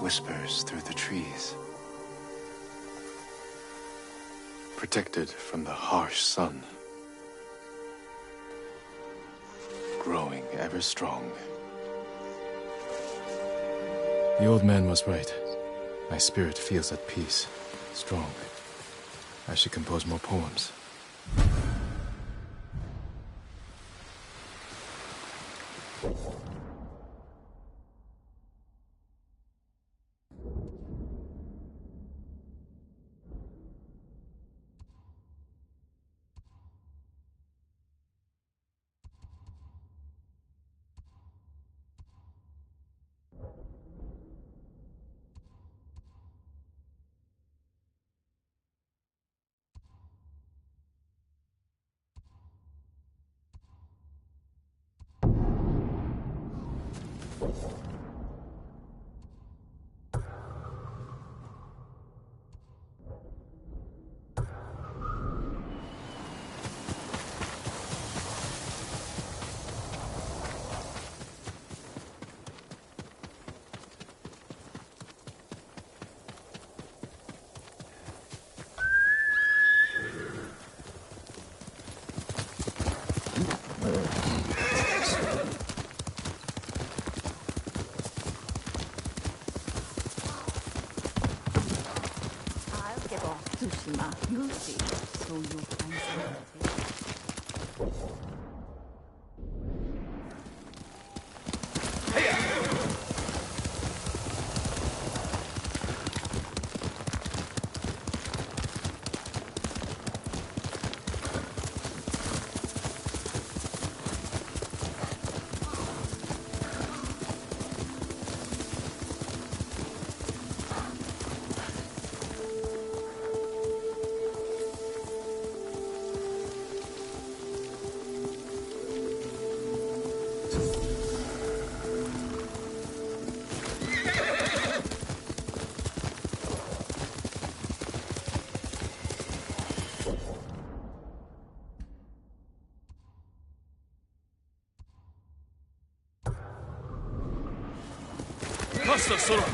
Whispers through the trees. Protected from the harsh sun. Growing ever strong. The old man was right. My spirit feels at peace, strong. I should compose more poems. Tsushima, you'll see. So you'll find something to take. Master Sora!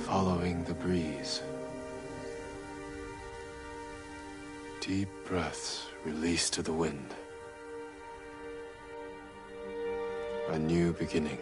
Following the breeze. Deep breaths released to the wind. A new beginning.